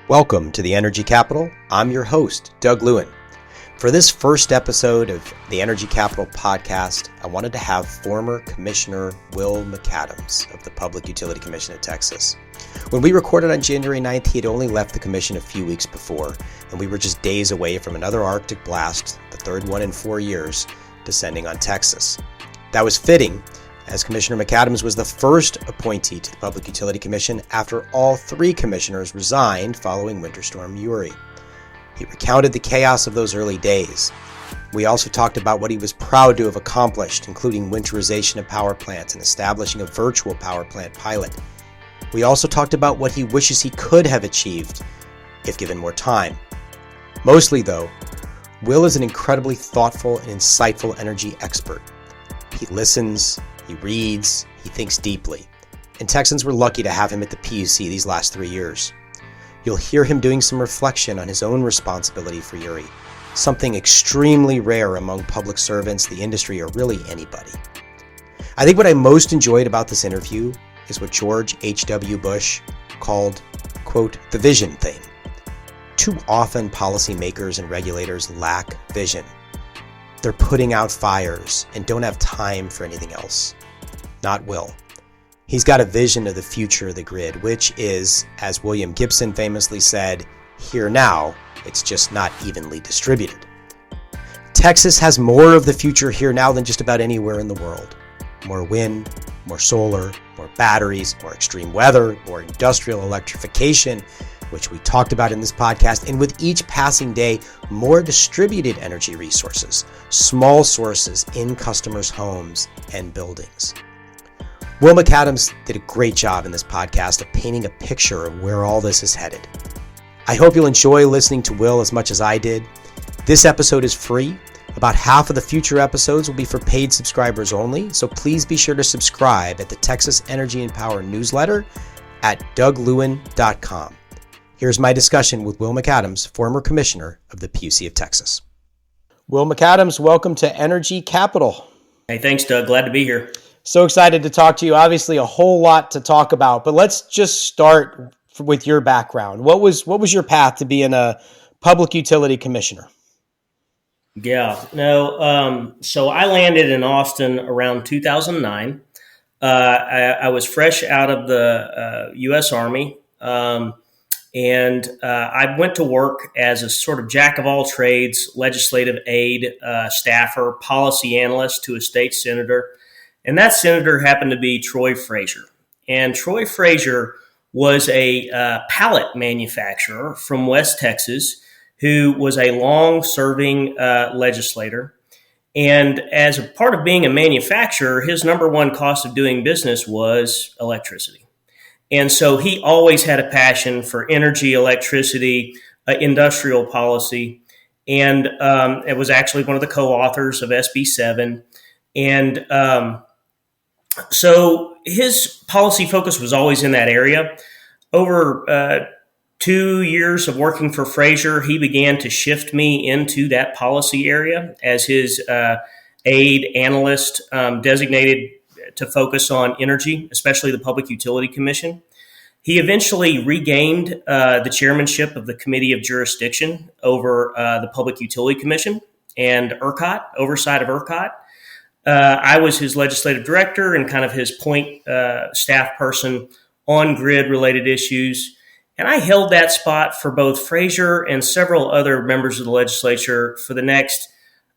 Welcome to the Energy Capital. I'm your host, Doug Lewin. For this first episode of the Energy Capital podcast, I wanted to have former Commissioner Will McAdams of the Public Utility Commission of Texas. When we recorded on January 9th, he had only left the commission a few weeks before, and we were just days away from another Arctic blast, the third one in 4 years, descending on Texas. That was fitting, as Commissioner McAdams was the first appointee to the Public Utility Commission after all three commissioners resigned following Winter Storm Uri. He recounted the chaos of those early days. We also talked about what he was proud to have accomplished, including winterization of power plants and establishing a virtual power plant pilot. We also talked about what he wishes he could have achieved if given more time. Mostly, though, Will is an incredibly thoughtful and insightful energy expert. He listens, he reads, he thinks deeply, and Texans were lucky to have him at the PUC these last 3 years. You'll hear him doing some reflection on his own responsibility for Uri, something extremely rare among public servants, the industry, or really anybody. I think what I most enjoyed about this interview is what George H.W. Bush called, quote, the vision thing. Too often policymakers and regulators lack vision. They're putting out fires and don't have time for anything else. Not Will. He's got a vision of the future of the grid, which is, as William Gibson famously said, here now, it's just not evenly distributed. Texas has more of the future here now than just about anywhere in the world. More wind, more solar, more batteries, more extreme weather, more industrial electrification, which we talked about in this podcast, and with each passing day, more distributed energy resources, small sources in customers' homes and buildings. Will McAdams did a great job in this podcast of painting a picture of where all this is headed. I hope you'll enjoy listening to Will as much as I did. This episode is free. About half of the future episodes will be for paid subscribers only, so please be sure to subscribe at the Texas Energy and Power newsletter at douglewin.com. Here's my discussion with Will McAdams, former commissioner of the PUC of Texas. Will McAdams, welcome to Energy Capital. Hey, thanks, Doug. Glad to be here. So excited to talk to you. Obviously, a whole lot to talk about, but let's just start with your background. What was your path to being a public utility commissioner? So I landed in Austin around 2009. I was fresh out of the U.S. Army. And I went to work as a sort of jack of all trades, legislative aide, staffer, policy analyst to a state senator. And that senator happened to be Troy Frazier. And Troy Frazier was a pallet manufacturer from West Texas who was a long-serving legislator. And as a part of being a manufacturer, his number one cost of doing business was electricity. And so he always had a passion for energy, electricity, industrial policy, and it was actually one of the co-authors of SB 7. And so his policy focus was always in that area. Over 2 years of working for Frazier, he began to shift me into that policy area as his aide analyst designated to focus on energy, especially the Public Utility Commission. He eventually regained the chairmanship of the Committee of Jurisdiction over the Public Utility Commission and ERCOT, oversight of ERCOT. I was his legislative director and kind of his point staff person on grid-related issues. And I held that spot for both Frazier and several other members of the legislature for the next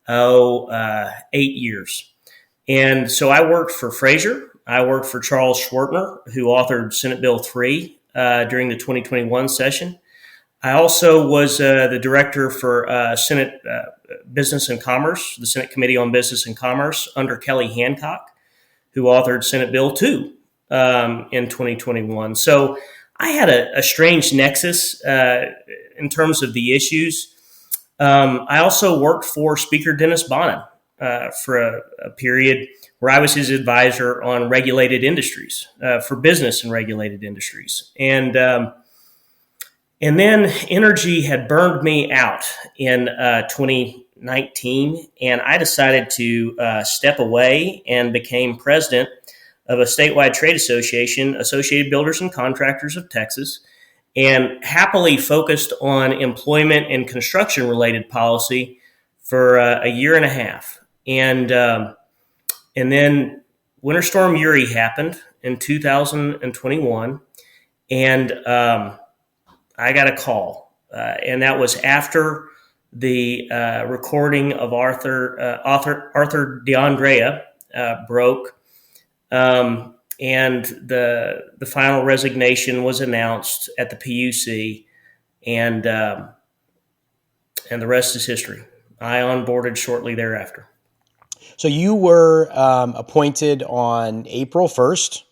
8 years. And so I worked for Frazier. I worked for Charles Schwertner, who authored Senate Bill 3 during the 2021 session. I also was the director for Senate Business and Commerce, the Senate Committee on Business and Commerce under Kelly Hancock, who authored Senate Bill 2 in 2021. So I had a strange nexus in terms of the issues. I also worked for Speaker Dennis Bonnen for a period where I was his advisor on regulated industries, for business and regulated industries. And then energy had burned me out in 2019, and I decided to step away and became president of a statewide trade association, Associated Builders and Contractors of Texas. and happily focused on employment and construction related policy for a year and a half. And then Winter Storm Uri happened in 2021, and I got a call, and that was after the recording of Arthur DeAndrea broke, and the final resignation was announced at the PUC, and the rest is history. I onboarded shortly thereafter. So you were appointed on April 1st.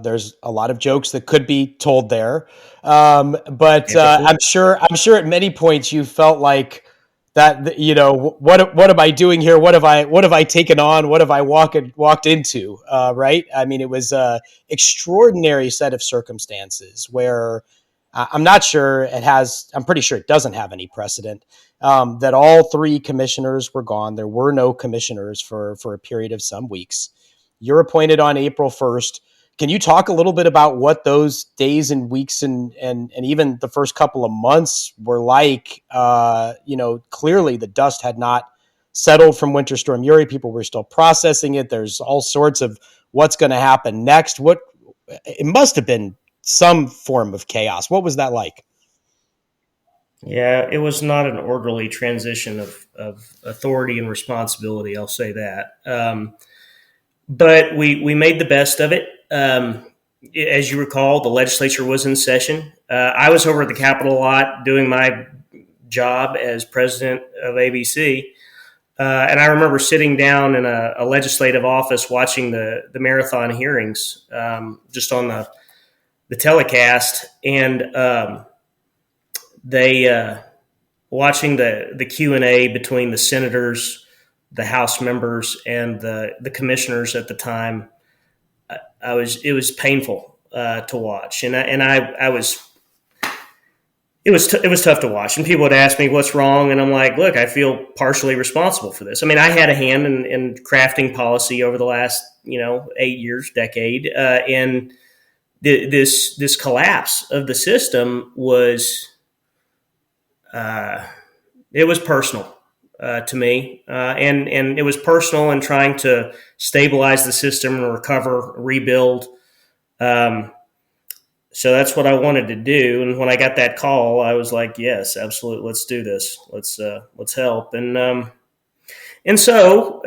There's a lot of jokes that could be told there, but I'm sure at many points you felt like that. You know, what am I doing here? What have I taken on? What have I walked into? Right? I mean, it was a extraordinary set of circumstances where I'm not sure it has. I'm pretty sure it doesn't have any precedent. That all three commissioners were gone. There were no commissioners for a period of some weeks. You're appointed on April 1st. Can you talk a little bit about what those days and weeks and even the first couple of months were like? Clearly the dust had not settled from Winter Storm Uri. People were still processing it. There's all sorts of what's going to happen next. It must have been some form of chaos. What was that like? Yeah, it was not an orderly transition of authority and responsibility. I'll say that. But we made the best of it. As you recall, the legislature was in session. I was over at the Capitol a lot doing my job as president of ABC. And I remember sitting down in a legislative office watching the marathon hearings just on the telecast. And they watching the Q&A between the senators, the House members, and the commissioners at the time. It was painful to watch, and it was tough to watch. And people would ask me what's wrong, and I'm like, look, I feel partially responsible for this. I mean, I had a hand in crafting policy over the last 8 years, decade, and this collapse of the system was it was personal to me, and it was personal in trying to stabilize the system and recover, rebuild. So that's what I wanted to do. And when I got that call, I was like, yes, absolutely. Let's do this. Let's help. And so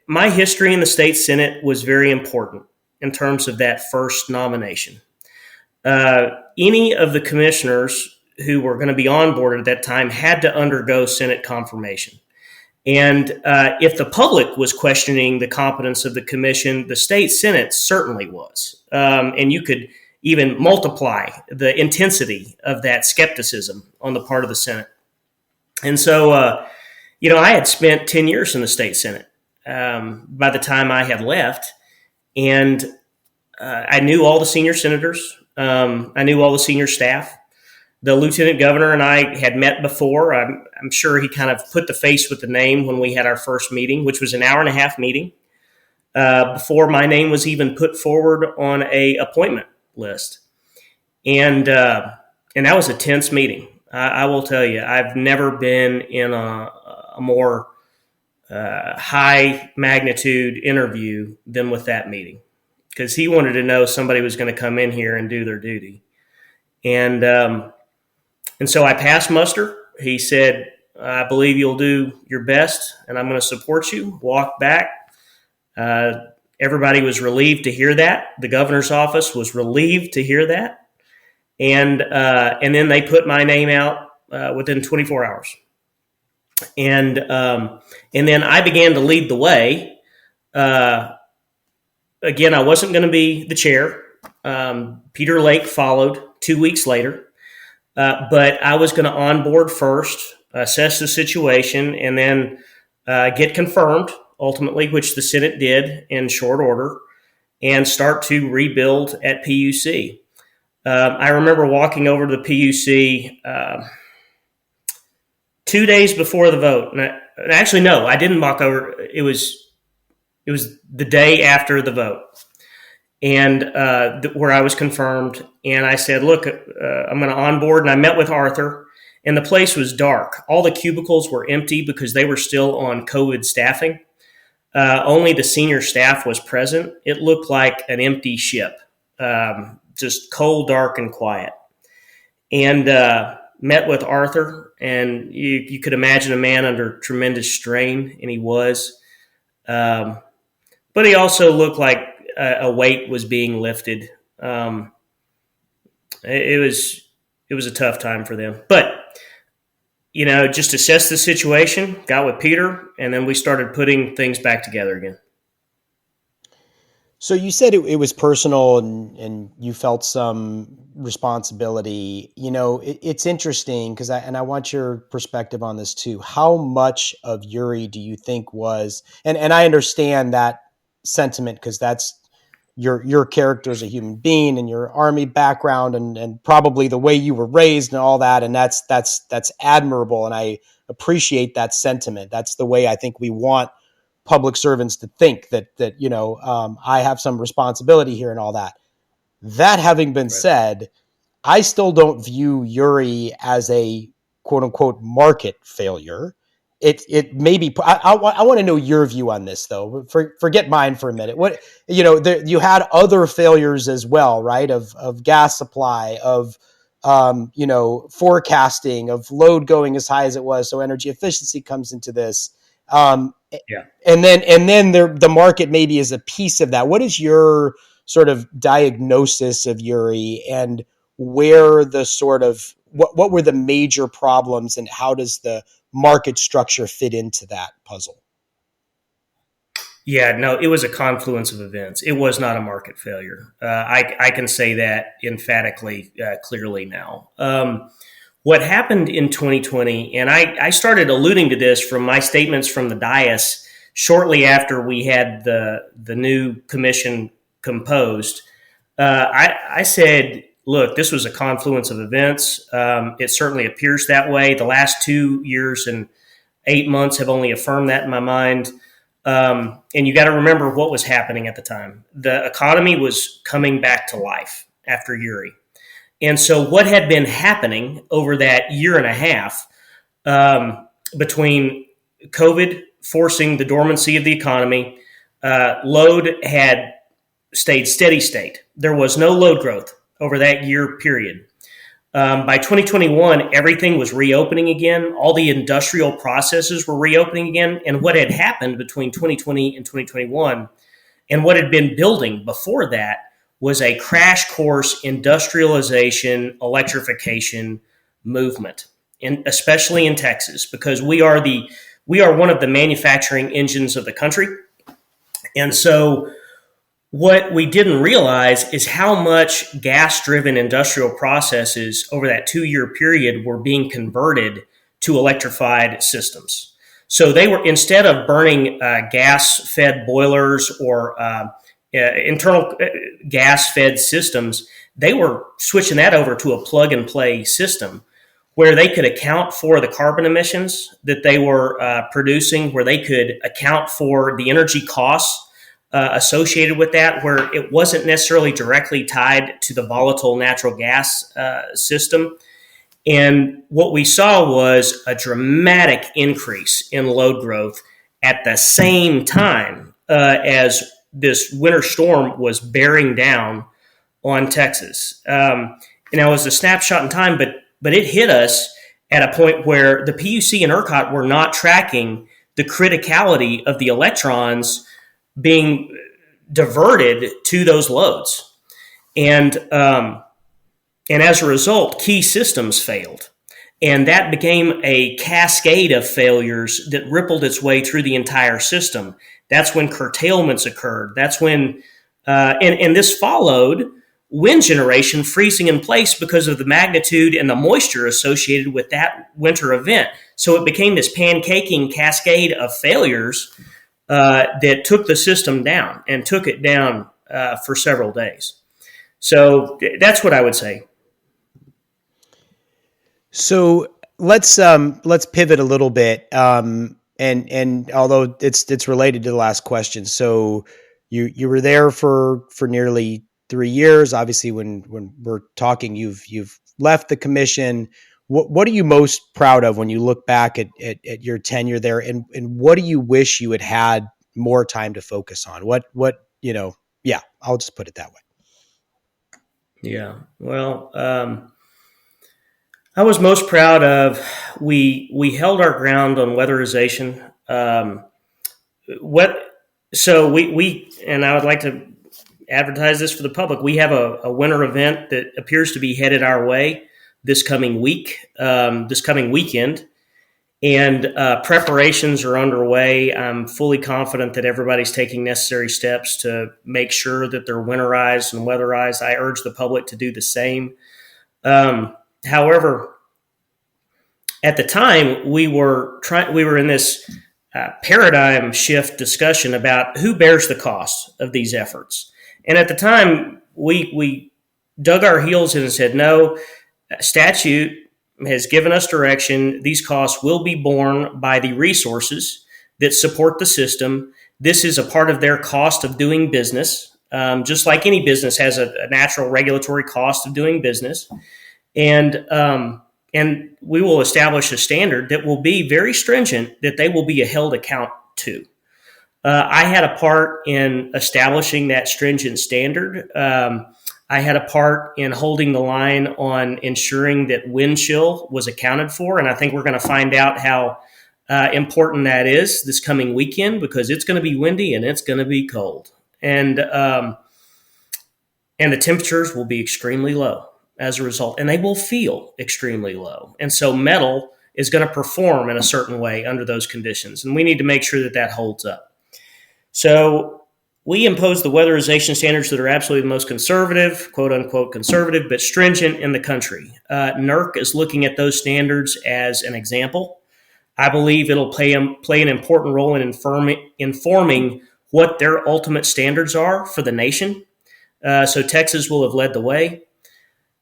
my history in the state Senate was very important in terms of that first nomination. Any of the commissioners who were going to be onboarded at that time had to undergo Senate confirmation. And if the public was questioning the competence of the commission, the state Senate certainly was. And you could even multiply the intensity of that skepticism on the part of the Senate. And so, I had spent 10 years in the state Senate by the time I had left. And I knew all the senior senators. I knew all the senior staff. The lieutenant governor and I had met before. I'm sure he kind of put the face with the name when we had our first meeting, which was an hour-and-a-half meeting before my name was even put forward on a appointment list. And that was a tense meeting. I will tell you, I've never been in a more high magnitude interview than with that meeting, because he wanted to know somebody was going to come in here and do their duty. And so I passed muster. He said, I believe you'll do your best, and I'm going to support you. Walk back. Everybody was relieved to hear that. The governor's office was relieved to hear that. And then they put my name out within 24 hours. And then I began to lead the way. Again, I wasn't going to be the chair. Peter Lake followed 2 weeks later. But I was going to onboard first, assess the situation, and then get confirmed, ultimately, which the Senate did in short order, and start to rebuild at PUC. I remember walking over to the PUC 2 days before the vote. And actually, no, I didn't walk over. It was the day after the vote. and where I was confirmed. And I said, look, I'm going to onboard. And I met with Arthur, and the place was dark. All the cubicles were empty because they were still on COVID staffing. Only the senior staff was present. It looked like an empty ship, just cold, dark, and quiet. And met with Arthur, and you could imagine a man under tremendous strain, and he was. But he also looked like a weight was being lifted. It was a tough time for them. But, just assess the situation, got with Peter, and then we started putting things back together again. So you said it was personal and you felt some responsibility. It's interesting because I want your perspective on this too. How much of Uri do you think was, and I understand that sentiment because that's your character as a human being and your Army background and probably the way you were raised and all that. And that's admirable. And I appreciate that sentiment. That's the way I think we want public servants to think that I have some responsibility here and all that. That having been said, I still don't view Uri as a quote unquote market failure. It may be. I want to know your view on this though. Forget mine for a minute. What you had other failures as well, right? Of gas supply, of forecasting, of load going as high as it was. So energy efficiency comes into this. Yeah. And then the market maybe is a piece of that. What is your sort of diagnosis of Uri, and where the sort of what were the major problems, and how does the market structure fit into that puzzle? Yeah, no, it was a confluence of events. It was not a market failure. I can say that emphatically, clearly now. What happened in 2020, and I started alluding to this from my statements from the dais shortly after we had the new commission composed. I said, look, this was a confluence of events. It certainly appears that way. The last 2 years and 8 months have only affirmed that in my mind. And you got to remember what was happening at the time. The economy was coming back to life after Uri. And so what had been happening over that year and a half between COVID forcing the dormancy of the economy, load had stayed steady state. There was no load growth over that year period. By 2021, everything was reopening again. All the industrial processes were reopening again. And what had happened between 2020 and 2021 and what had been building before that was a crash course industrialization, electrification movement, and especially in Texas, because we are one of the manufacturing engines of the country. And so what we didn't realize is how much gas-driven industrial processes over that 2-year period were being converted to electrified systems. So they were, instead of burning gas-fed boilers or internal gas-fed systems, they were switching that over to a plug-and-play system where they could account for the carbon emissions that they were producing, where they could account for the energy costs associated with that, where it wasn't necessarily directly tied to the volatile natural gas system. And what we saw was a dramatic increase in load growth at the same time as this winter storm was bearing down on Texas. And it was a snapshot in time, but it hit us at a point where the PUC and ERCOT were not tracking the criticality of the electrons being diverted to those loads. And as a result, key systems failed. And that became a cascade of failures that rippled its way through the entire system. That's when curtailments occurred. That's when, and this followed wind generation freezing in place because of the magnitude and the moisture associated with that winter event. So it became this pancaking cascade of failures that took the system down and took it down for several days. So that's what I would say. So let's pivot a little bit, and although it's related to the last question. So You were there for nearly 3 years. Obviously, when we're talking, you've left the commission. What are you most proud of when you look back at your tenure there, and what do you wish you had more time to focus on? Yeah, I'll just put it that way. Yeah. Well, I was most proud of we held our ground on weatherization. We and I would like to advertise this for the public. We have a winter event that appears to be headed our way this coming weekend, and preparations are underway. I'm fully confident that everybody's taking necessary steps to make sure that they're winterized and weatherized. I urge the public to do the same. However, at the time, we were in this paradigm shift discussion about who bears the cost of these efforts. And at the time, we dug our heels in and said, no, statute has given us direction. These costs will be borne by the resources that support the system. This is a part of their cost of doing business, just like any business has a natural regulatory cost of doing business. And we will establish a standard that will be very stringent, that they will be held account to. I had a part in establishing that stringent standard. I had a part in holding the line on ensuring that wind chill was accounted for, and I think we're going to find out how important that is this coming weekend, because it's going to be windy and it's going to be cold, and the temperatures will be extremely low as a result, and they will feel extremely low. And so metal is going to perform in a certain way under those conditions, and we need to make sure that that holds up. So we impose the weatherization standards that are absolutely the most conservative, quote unquote conservative, but stringent in the country. NERC is looking at those standards as an example. I believe it'll play an important role in informing what their ultimate standards are for the nation. So Texas will have led the way.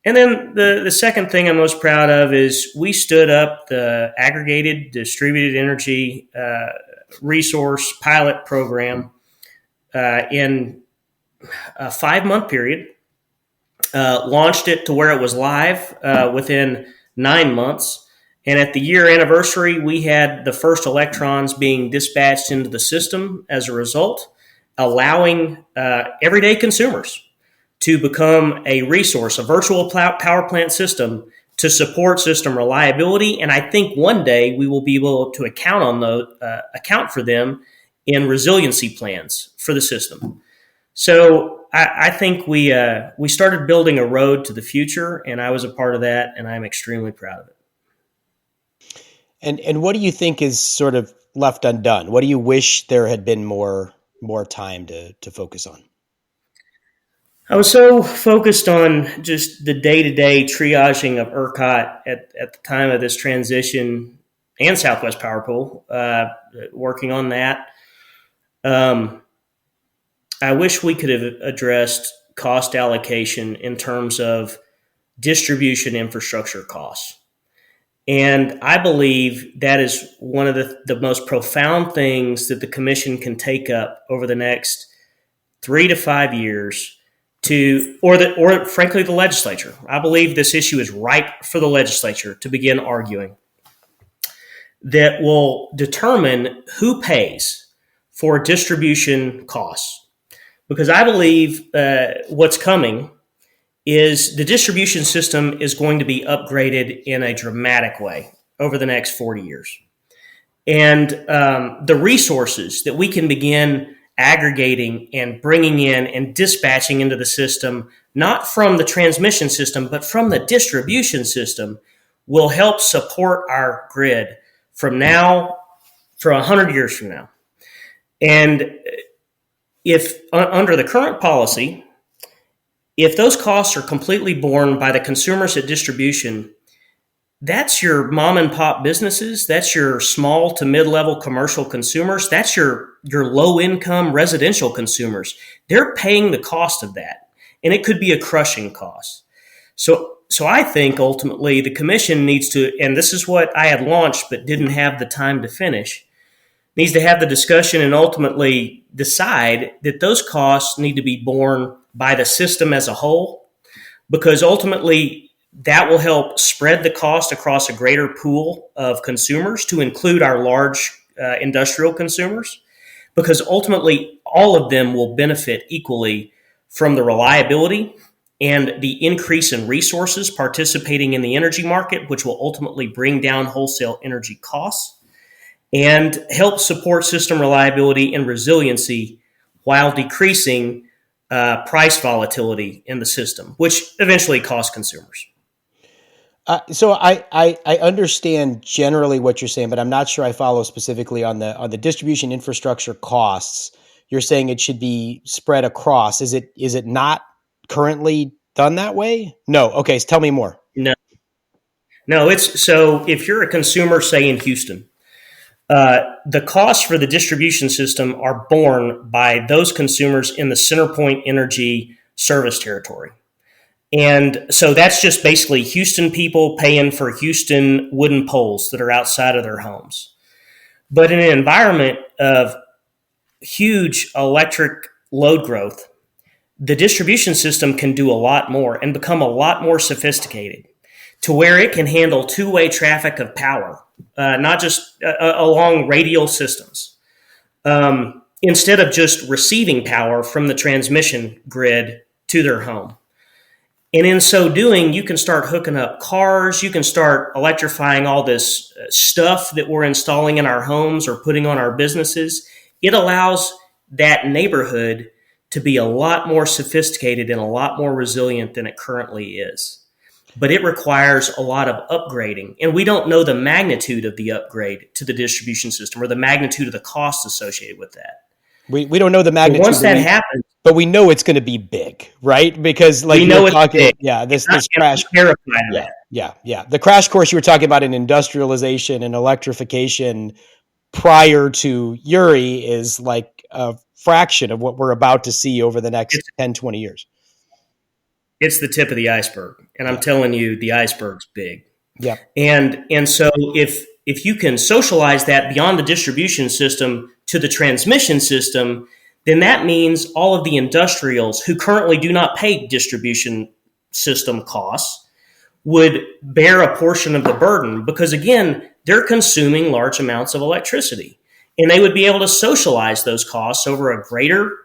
And then the second thing I'm most proud of is we stood up the Aggregated Distributed Energy Resource pilot program in a 5-month period, launched it to where it was live within 9 months. And at the year anniversary, we had the first electrons being dispatched into the system as a result, allowing everyday consumers to become a resource, a virtual power plant system to support system reliability. And I think one day we will be able to account for them in resiliency plans for the system. So I think we started building a road to the future, and I was a part of that, and I'm extremely proud of it. And what do you think is sort of left undone? What do you wish there had been more time to focus on? I was so focused on just the day-to-day triaging of ERCOT at the time of this transition, and Southwest Power Pool, working on that. I wish we could have addressed cost allocation in terms of distribution infrastructure costs. And I believe that is one of the most profound things that the commission can take up over the next 3 to 5 years or frankly, the legislature. I believe this issue is ripe for the legislature to begin arguing, that will determine who pays for distribution costs. Because I believe what's coming is the distribution system is going to be upgraded in a dramatic way over the next 40 years. And the resources that we can begin aggregating and bringing in and dispatching into the system, not from the transmission system, but from the distribution system, will help support our grid from now for 100 years from now. And if under the current policy, if those costs are completely borne by the consumers at distribution, that's your mom and pop businesses, that's your small to mid-level commercial consumers, that's your low-income residential consumers. They're paying the cost of that, and it could be a crushing cost. So I think ultimately the commission needs to, and this is what I had launched but didn't have the time to finish, needs to have the discussion and ultimately decide that those costs need to be borne by the system as a whole, because ultimately that will help spread the cost across a greater pool of consumers to include our large industrial consumers, because ultimately all of them will benefit equally from the reliability and the increase in resources participating in the energy market, which will ultimately bring down wholesale energy costs and help support system reliability and resiliency while decreasing price volatility in the system, which eventually costs consumers. So I understand generally what you're saying, but I'm not sure I follow specifically on the distribution infrastructure costs. You're saying it should be spread across. Is it not currently done that way? No. Okay. So tell me more. No. It's so if you're a consumer, say in Houston, the costs for the distribution system are borne by those consumers in the CenterPoint Energy service territory. And so that's just basically Houston people paying for Houston wooden poles that are outside of their homes. But in an environment of huge electric load growth, the distribution system can do a lot more and become a lot more sophisticated to where it can handle two-way traffic of power, not just along radial systems. Instead of just receiving power from the transmission grid to their home. And in so doing, you can start hooking up cars, you can start electrifying all this stuff that we're installing in our homes or putting on our businesses. It allows that neighborhood to be a lot more sophisticated and a lot more resilient than it currently is. But it requires a lot of upgrading. And we don't know the magnitude of the upgrade to the distribution system or the magnitude of the costs associated with that. We don't know the magnitude. But once that happens, but we know it's going to be big, right? Because like we know it's talking, big. this crash. Yeah. The crash course you were talking about in industrialization and electrification prior to Uri is like a fraction of what we're about to see over the next 10, 20 years. It's the tip of the iceberg. And I'm telling you, the iceberg's big. Yeah. And so if you can socialize that beyond the distribution system to the transmission system, then that means all of the industrials who currently do not pay distribution system costs would bear a portion of the burden because, again, they're consuming large amounts of electricity. And they would be able to socialize those costs over a greater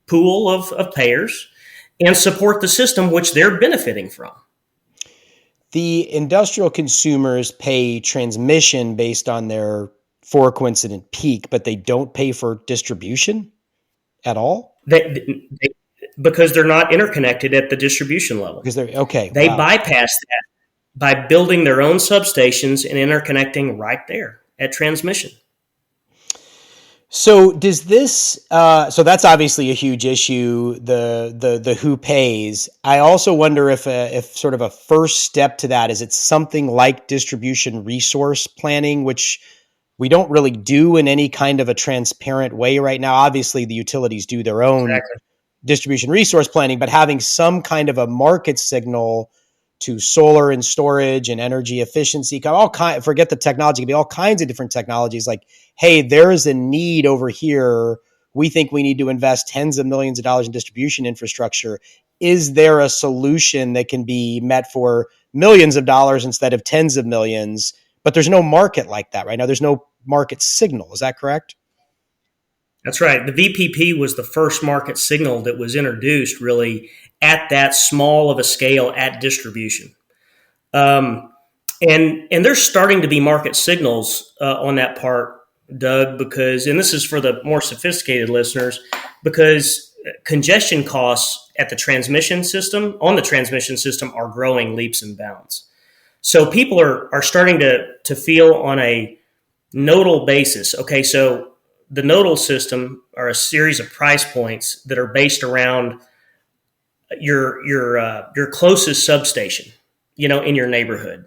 pool of payers and support the system which they're benefiting from. The industrial consumers pay transmission based on their 4 coincident peak, but they don't pay for distribution at all? Because they're not interconnected at the distribution level. Because they're okay. They bypass that by building their own substations and interconnecting right there at transmission. So does this? So that's obviously a huge issue. The who pays. I also wonder if sort of a first step to that is it's something like distribution resource planning, which we don't really do in any kind of a transparent way right now. Obviously, the utilities do their own distribution resource planning, but having some kind of a market signal to solar and storage and energy efficiency, forget the technology, it can be all kinds of different technologies. Like, hey, there is a need over here. We think we need to invest tens of millions of dollars in distribution infrastructure. Is there a solution that can be met for millions of dollars instead of tens of millions? But there's no market like that right now. There's no market signal. Is that correct? That's right. The VPP was the first market signal that was introduced really at that small of a scale at distribution. And there's starting to be market signals on that part, Doug, because, and this is for the more sophisticated listeners, because congestion costs at the transmission system, on the transmission system, are growing leaps and bounds. So people are starting to feel on a nodal basis. Okay, so the nodal system are a series of price points that are based around your closest substation, in your neighborhood.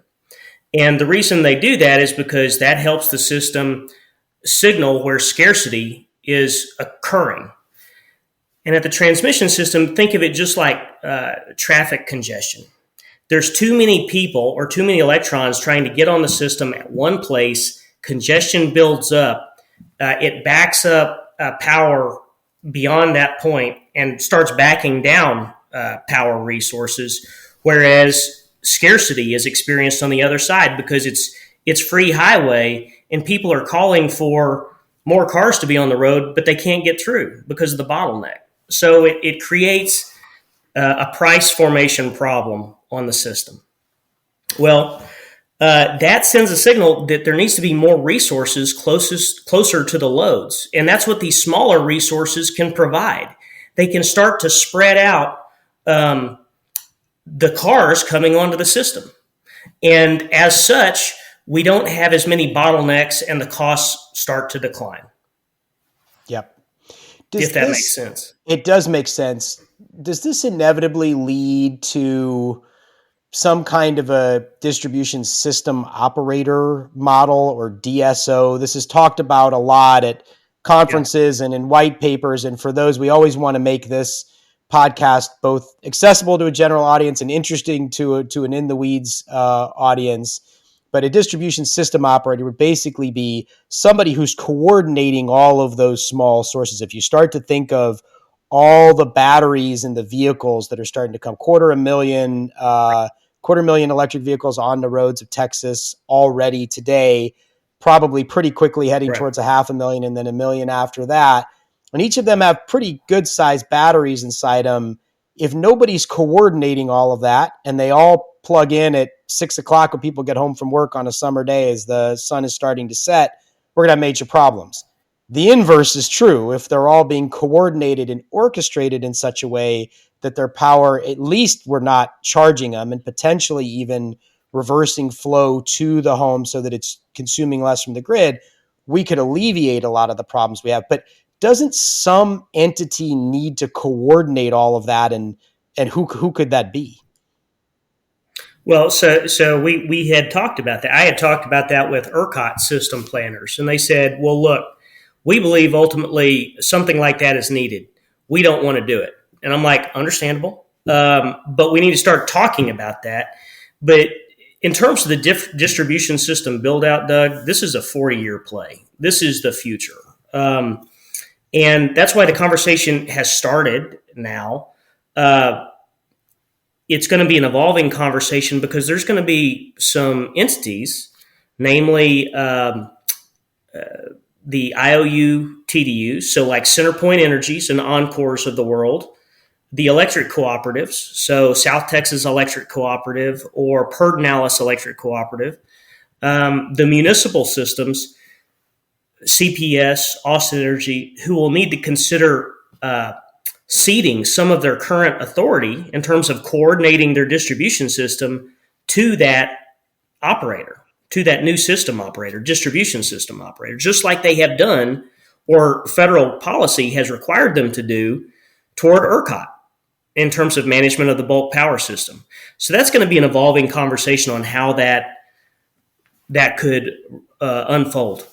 And the reason they do that is because that helps the system signal where scarcity is occurring. And at the transmission system, think of it just like traffic congestion. There's too many people or too many electrons trying to get on the system at one place congestion builds up, it backs up power beyond that point and starts backing down power resources, whereas scarcity is experienced on the other side because it's free highway and people are calling for more cars to be on the road, but they can't get through because of the bottleneck. So it creates a price formation problem on the system. Well, that sends a signal that there needs to be more resources closer to the loads. And that's what these smaller resources can provide. They can start to spread out the cars coming onto the system. And as such, we don't have as many bottlenecks and the costs start to decline. Yep. If that makes sense. It does make sense. Does this inevitably lead to some kind of a distribution system operator model or DSO? This is talked about a lot at conferences and in white papers. And for those, we always want to make this podcast both accessible to a general audience and interesting to an in the weeds audience. But a distribution system operator would basically be somebody who's coordinating all of those small sources. If you start to think of all the batteries in the vehicles that are starting to come, 250,000 electric vehicles on the roads of Texas already today, probably pretty quickly heading towards 500,000 and then 1 million after that. And each of them have pretty good sized batteries inside them. If nobody's coordinating all of that and they all plug in at 6 o'clock when people get home from work on a summer day as the sun is starting to set, we're going to have major problems. The inverse is true. If they're all being coordinated and orchestrated in such a way that their power, at least we're not charging them and potentially even reversing flow to the home so that it's consuming less from the grid, we could alleviate a lot of the problems we have. But doesn't some entity need to coordinate all of that, and who could that be? Well, so we had talked about that. I had talked about that with ERCOT system planners, and they said, well, look, we believe ultimately something like that is needed. We don't want to do it. And I'm like, understandable, but we need to start talking about that. But in terms of the distribution system build out, Doug, this is a 40-year play. This is the future. And that's why the conversation has started now. It's going to be an evolving conversation because there's going to be some entities, namely the IOU TDUs, so like CenterPoint Energies and Encores of the world, the electric cooperatives, so South Texas Electric Cooperative or Pedernales Electric Cooperative, the municipal systems, CPS, Austin Energy, who will need to consider ceding some of their current authority in terms of coordinating their distribution system to that operator, to that new system operator, distribution system operator, just like they have done or federal policy has required them to do toward ERCOT in terms of management of the bulk power system. So that's going to be an evolving conversation on how that could unfold.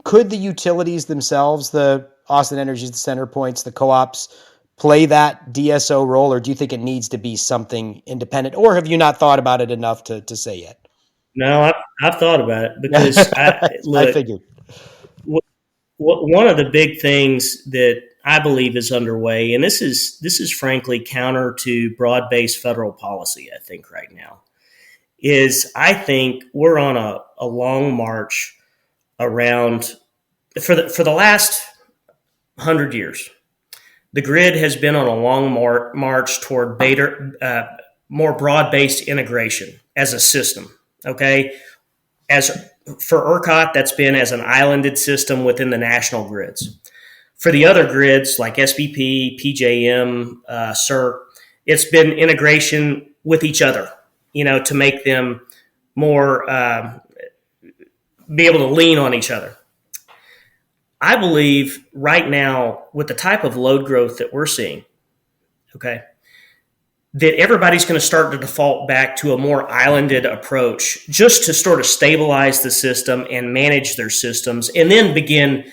Could the utilities themselves, the Austin Energy, the CenterPoints, the co-ops, play that DSO role, or do you think it needs to be something independent, or have you not thought about it enough to say yet? No, I've thought about it because I figured. One of the big things that I believe is underway, and this is frankly counter to broad-based federal policy, I think right now, is I think we're on a long march around for the last 100 years. The grid has been on a long march toward more broad-based integration as a system. Okay, as for ERCOT, that's been as an islanded system within the national grids. For the other grids like SBP, PJM, CERC, it's been integration with each other, to make them more be able to lean on each other. I believe right now, with the type of load growth that we're seeing, okay, that everybody's going to start to default back to a more islanded approach just to sort of stabilize the system and manage their systems, and then begin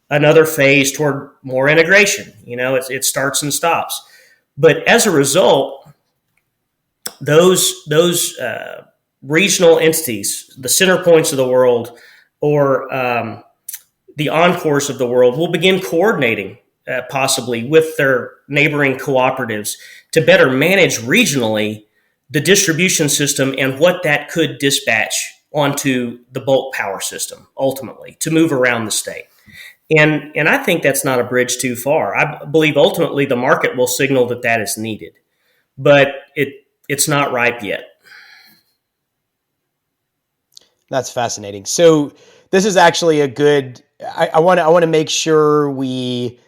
another phase toward more integration. It starts and stops. But as a result, those regional entities, the center points of the world, or the Encores of the world will begin coordinating possibly with their neighboring cooperatives to better manage regionally the distribution system and what that could dispatch onto the bulk power system ultimately to move around the state. And I think that's not a bridge too far. I believe ultimately the market will signal that that is needed, but it's not ripe yet. That's fascinating. So this is actually a good. I want to make sure we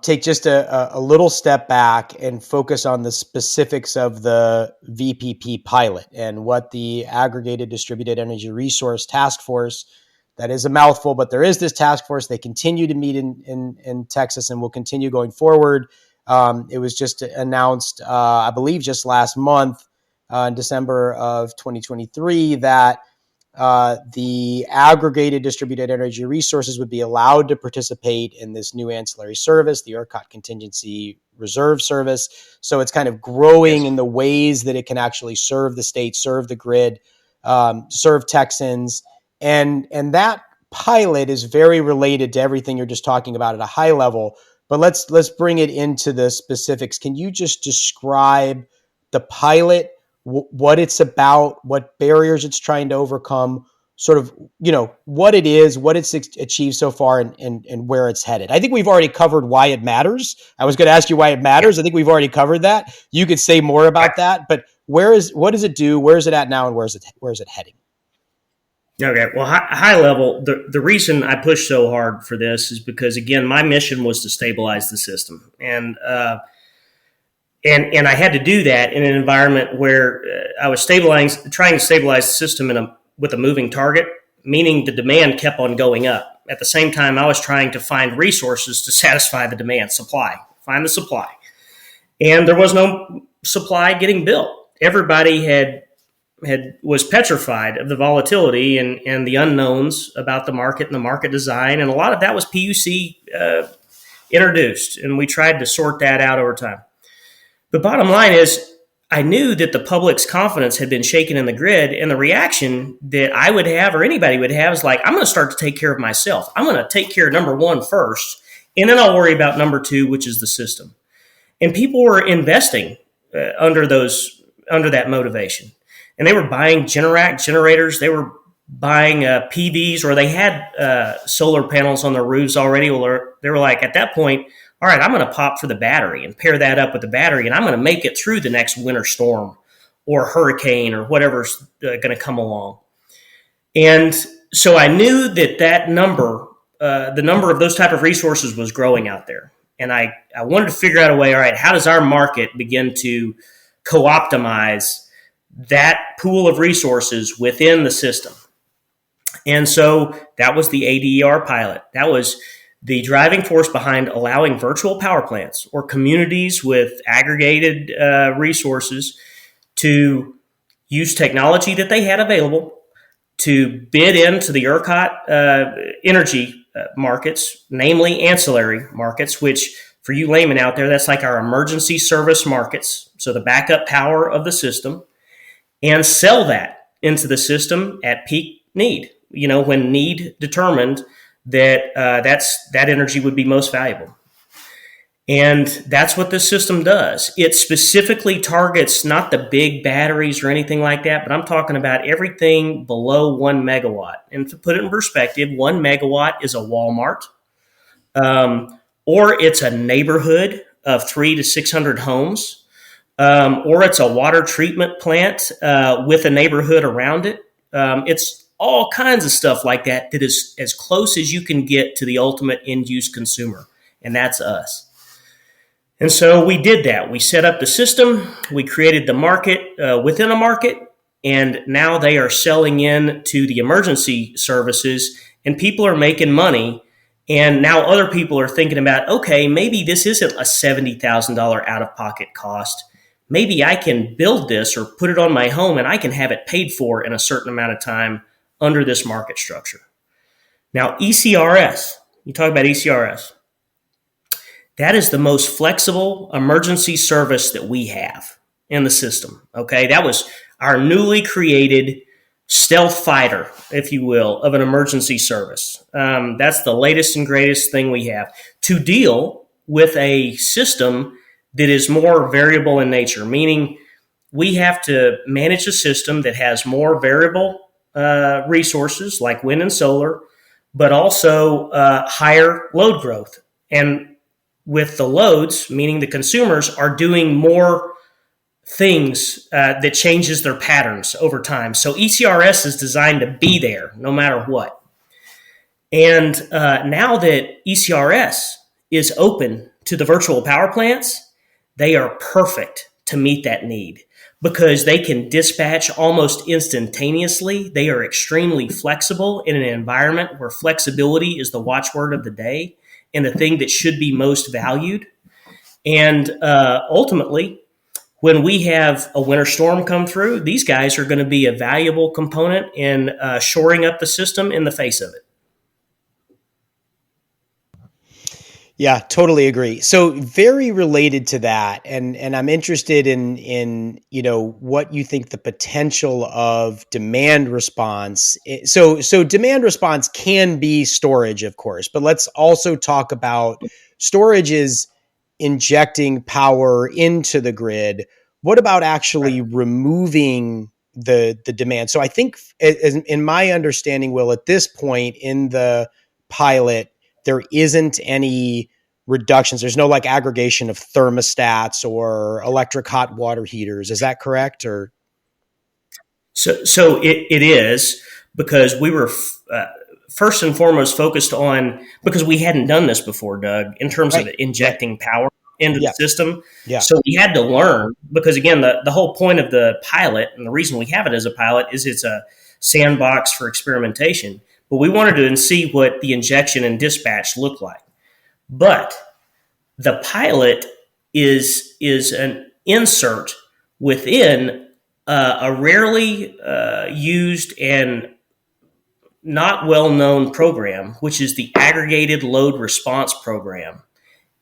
take just a little step back and focus on the specifics of the VPP pilot and what the Aggregated Distributed Energy Resource Task Force. That is a mouthful, but there is this task force. They continue to meet in Texas and will continue going forward. It was just announced, I believe, just last month, in December of 2023, that the aggregated distributed energy resources would be allowed to participate in this new ancillary service, the ERCOT Contingency Reserve Service. So it's kind of growing in the ways that it can actually serve the state, serve the grid, serve Texans. And that pilot is very related to everything you're just talking about at a high level. But let's bring it into the specifics. Can you just describe the pilot, what it's about, what barriers it's trying to overcome, sort of, what it is, what it's achieved so far, and where it's headed? I think we've already covered why it matters. I was going to ask you why it matters. I think we've already covered that. You could say more about that, but what does it do? Where is it at now, and where is it heading? Okay. Well, high level, the reason I pushed so hard for this is because, again, my mission was to stabilize the system. And I had to do that in an environment where I was trying to stabilize the system with a moving target, meaning the demand kept on going up. At the same time, I was trying to find resources to satisfy the demand, find the supply. And there was no supply getting built. Everybody was petrified of the volatility and the unknowns about the market and the market design. And a lot of that was PUC introduced, and we tried to sort that out over time. The bottom line is, I knew that the public's confidence had been shaken in the grid, and the reaction that I would have or anybody would have is like, I'm going to start to take care of myself. I'm going to take care of number one first, and then I'll worry about number two, which is the system. And people were investing under that motivation. And they were buying Generac generators. They were buying PVs, or they had solar panels on their roofs already. They were like, at that point, all right, I'm going to pop for the battery and pair that up with the battery, and I'm going to make it through the next winter storm or hurricane or whatever's going to come along. And so I knew that number, the number of those type of resources was growing out there. And I wanted to figure out a way, all right, how does our market begin to co-optimize that pool of resources within the system? And so that was the ADER pilot. That was the driving force behind allowing virtual power plants or communities with aggregated resources to use technology that they had available to bid into the ERCOT energy markets, namely ancillary markets, which for you laymen out there, that's like our emergency service markets. So the backup power of the system, and sell that into the system at peak need, when need determined that that energy would be most valuable. And that's what this system does. It specifically targets not the big batteries or anything like that, but I'm talking about everything below 1 megawatt. And to put it in perspective, 1 megawatt is a Walmart, or it's a neighborhood of 300 to 600 homes. Or it's a water treatment plant with a neighborhood around it. It's all kinds of stuff like that is as close as you can get to the ultimate end-use consumer, and that's us. And so we did that. We set up the system. We created the market within a market, and now they are selling in to the emergency services, and people are making money. And now other people are thinking about, okay, maybe this isn't a $70,000 out-of-pocket cost. Maybe I can build this or put it on my home and I can have it paid for in a certain amount of time under this market structure. Now, ECRS, you talk about ECRS. That is the most flexible emergency service that we have in the system. Okay, that was our newly created stealth fighter, if you will, of an emergency service. That's the latest and greatest thing we have to deal with a system that is more variable in nature, meaning we have to manage a system that has more variable resources like wind and solar, but also higher load growth. And with the loads, meaning the consumers are doing more things that changes their patterns over time. So ECRS is designed to be there no matter what. And now that ECRS is open to the virtual power plants, they are perfect to meet that need because they can dispatch almost instantaneously. They are extremely flexible in an environment where flexibility is the watchword of the day and the thing that should be most valued. And ultimately, when we have a winter storm come through, these guys are going to be a valuable component in shoring up the system in the face of it. Yeah, totally agree. So very related to that, and I'm interested in what you think the potential of demand response. So demand response can be storage, of course, but let's also talk about storage is injecting power into the grid. What about actually removing the demand? So I think, in my understanding, Will, at this point in the pilot, there isn't any reductions. There's no like aggregation of thermostats or electric hot water heaters. Is that correct? Or so it is, because we were first and foremost focused on, because we hadn't done this before, Doug, in terms of injecting power into the system. Yeah. So we had to learn, because again, the whole point of the pilot, and the reason we have it as a pilot, is it's a sandbox for experimentation. But we wanted to see what the injection and dispatch look like. But the pilot is an insert within a rarely used and not well-known program, which is the Aggregated Load Response Program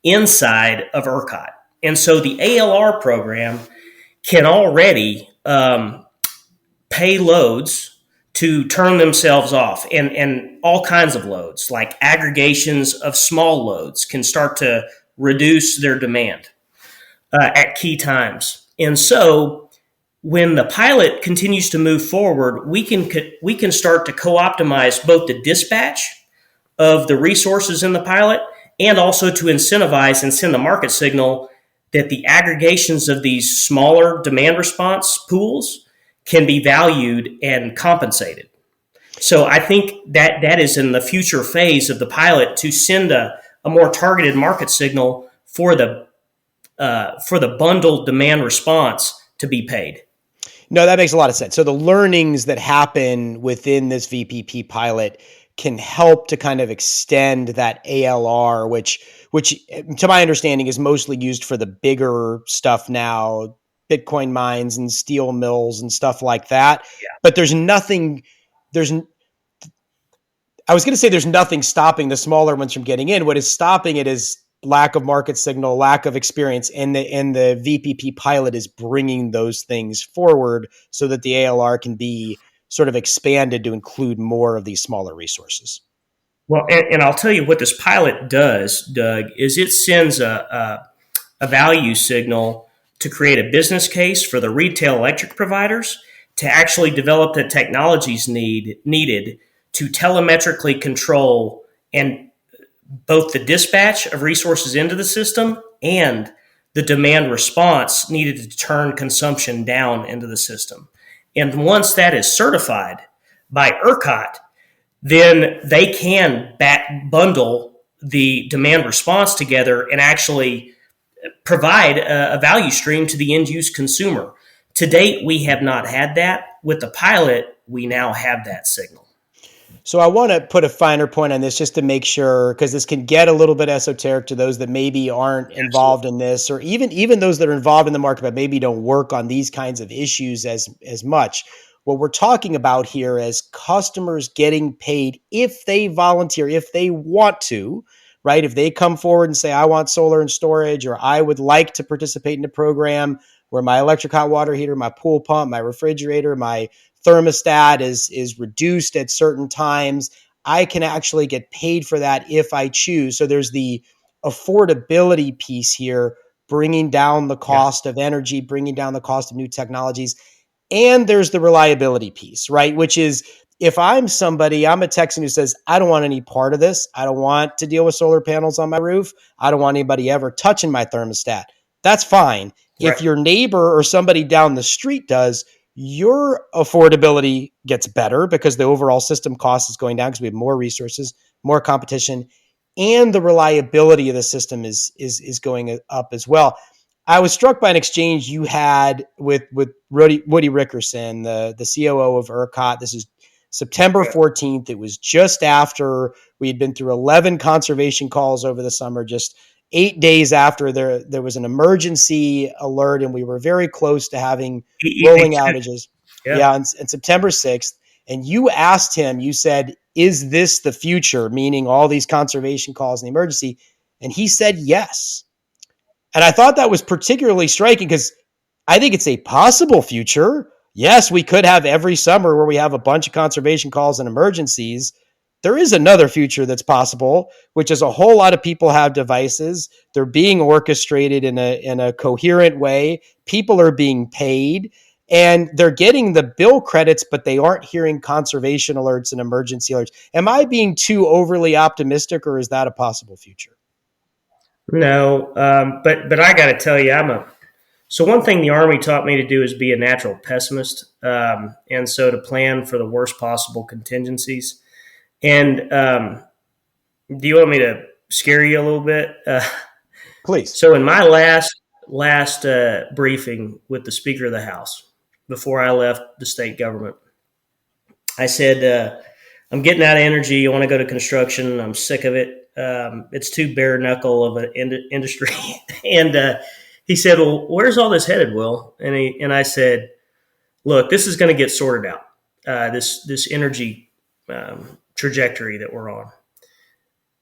inside of ERCOT. And so the ALR program can already pay loads to turn themselves off, and all kinds of loads, like aggregations of small loads, can start to reduce their demand at key times. And so when the pilot continues to move forward, we can start to co-optimize both the dispatch of the resources in the pilot and also to incentivize and send the market signal that the aggregations of these smaller demand response pools can be valued and compensated. So I think that is in the future phase of the pilot, to send a more targeted market signal for the bundled demand response to be paid. No, that makes a lot of sense. So the learnings that happen within this VPP pilot can help to kind of extend that ALR, which to my understanding is mostly used for the bigger stuff now, Bitcoin mines and steel mills and stuff like that. Yeah. But there's nothing stopping the smaller ones from getting in. What is stopping it is lack of market signal, lack of experience, and the VPP pilot is bringing those things forward so that the ALR can be sort of expanded to include more of these smaller resources. Well, and I'll tell you what this pilot does, Doug, is it sends a value signal to create a business case for the retail electric providers to actually develop the technologies needed to telemetrically control and both the dispatch of resources into the system and the demand response needed to turn consumption down into the system. And once that is certified by ERCOT, then they can bundle the demand response together and actually provide a value stream to the end-use consumer. To date, we have not had that. With the pilot, we now have that signal. So I want to put a finer point on this just to make sure, because this can get a little bit esoteric to those that maybe aren't involved in this, or even those that are involved in the market but maybe don't work on these kinds of issues as much. What we're talking about here is customers getting paid if they volunteer, if they want to, right? If they come forward and say, I want solar and storage, or I would like to participate in a program where my electric hot water heater, my pool pump, my refrigerator, my thermostat is reduced at certain times. I can actually get paid for that if I choose. So there's the affordability piece here, bringing down the cost of energy, bringing down the cost of new technologies. And there's the reliability piece, right? Which is, if I'm a Texan who says, I don't want any part of this. I don't want to deal with solar panels on my roof. I don't want anybody ever touching my thermostat. That's fine. Right. If your neighbor or somebody down the street does, your affordability gets better because the overall system cost is going down because we have more resources, more competition, and the reliability of the system is going up as well. I was struck by an exchange you had with Woody Rickerson, the COO of ERCOT. This is September 14th. It was just after we had been through 11 conservation calls over the summer, just 8 days after there was an emergency alert, and we were very close to having rolling outages. On September 6th. And you asked him, you said, is this the future? Meaning all these conservation calls and the emergency. And he said, yes. And I thought that was particularly striking because I think it's a possible future. Yes, we could have every summer where we have a bunch of conservation calls and emergencies. There is another future that's possible, which is a whole lot of people have devices. They're being orchestrated in a coherent way. People are being paid and they're getting the bill credits, but they aren't hearing conservation alerts and emergency alerts. Am I being too overly optimistic, or is that a possible future? No, but I got to tell you, so one thing the Army taught me to do is be a natural pessimist, and so to plan for the worst possible contingencies. And do you want me to scare you a little bit? Please. So in my last briefing with the Speaker of the House, before I left the state government, I said, I'm getting out of energy. I want to go to construction. I'm sick of it. It's too bare knuckle of an industry. And he said, well, where's all this headed, Will? And I said, look, this is going to get sorted out, this energy trajectory that we're on.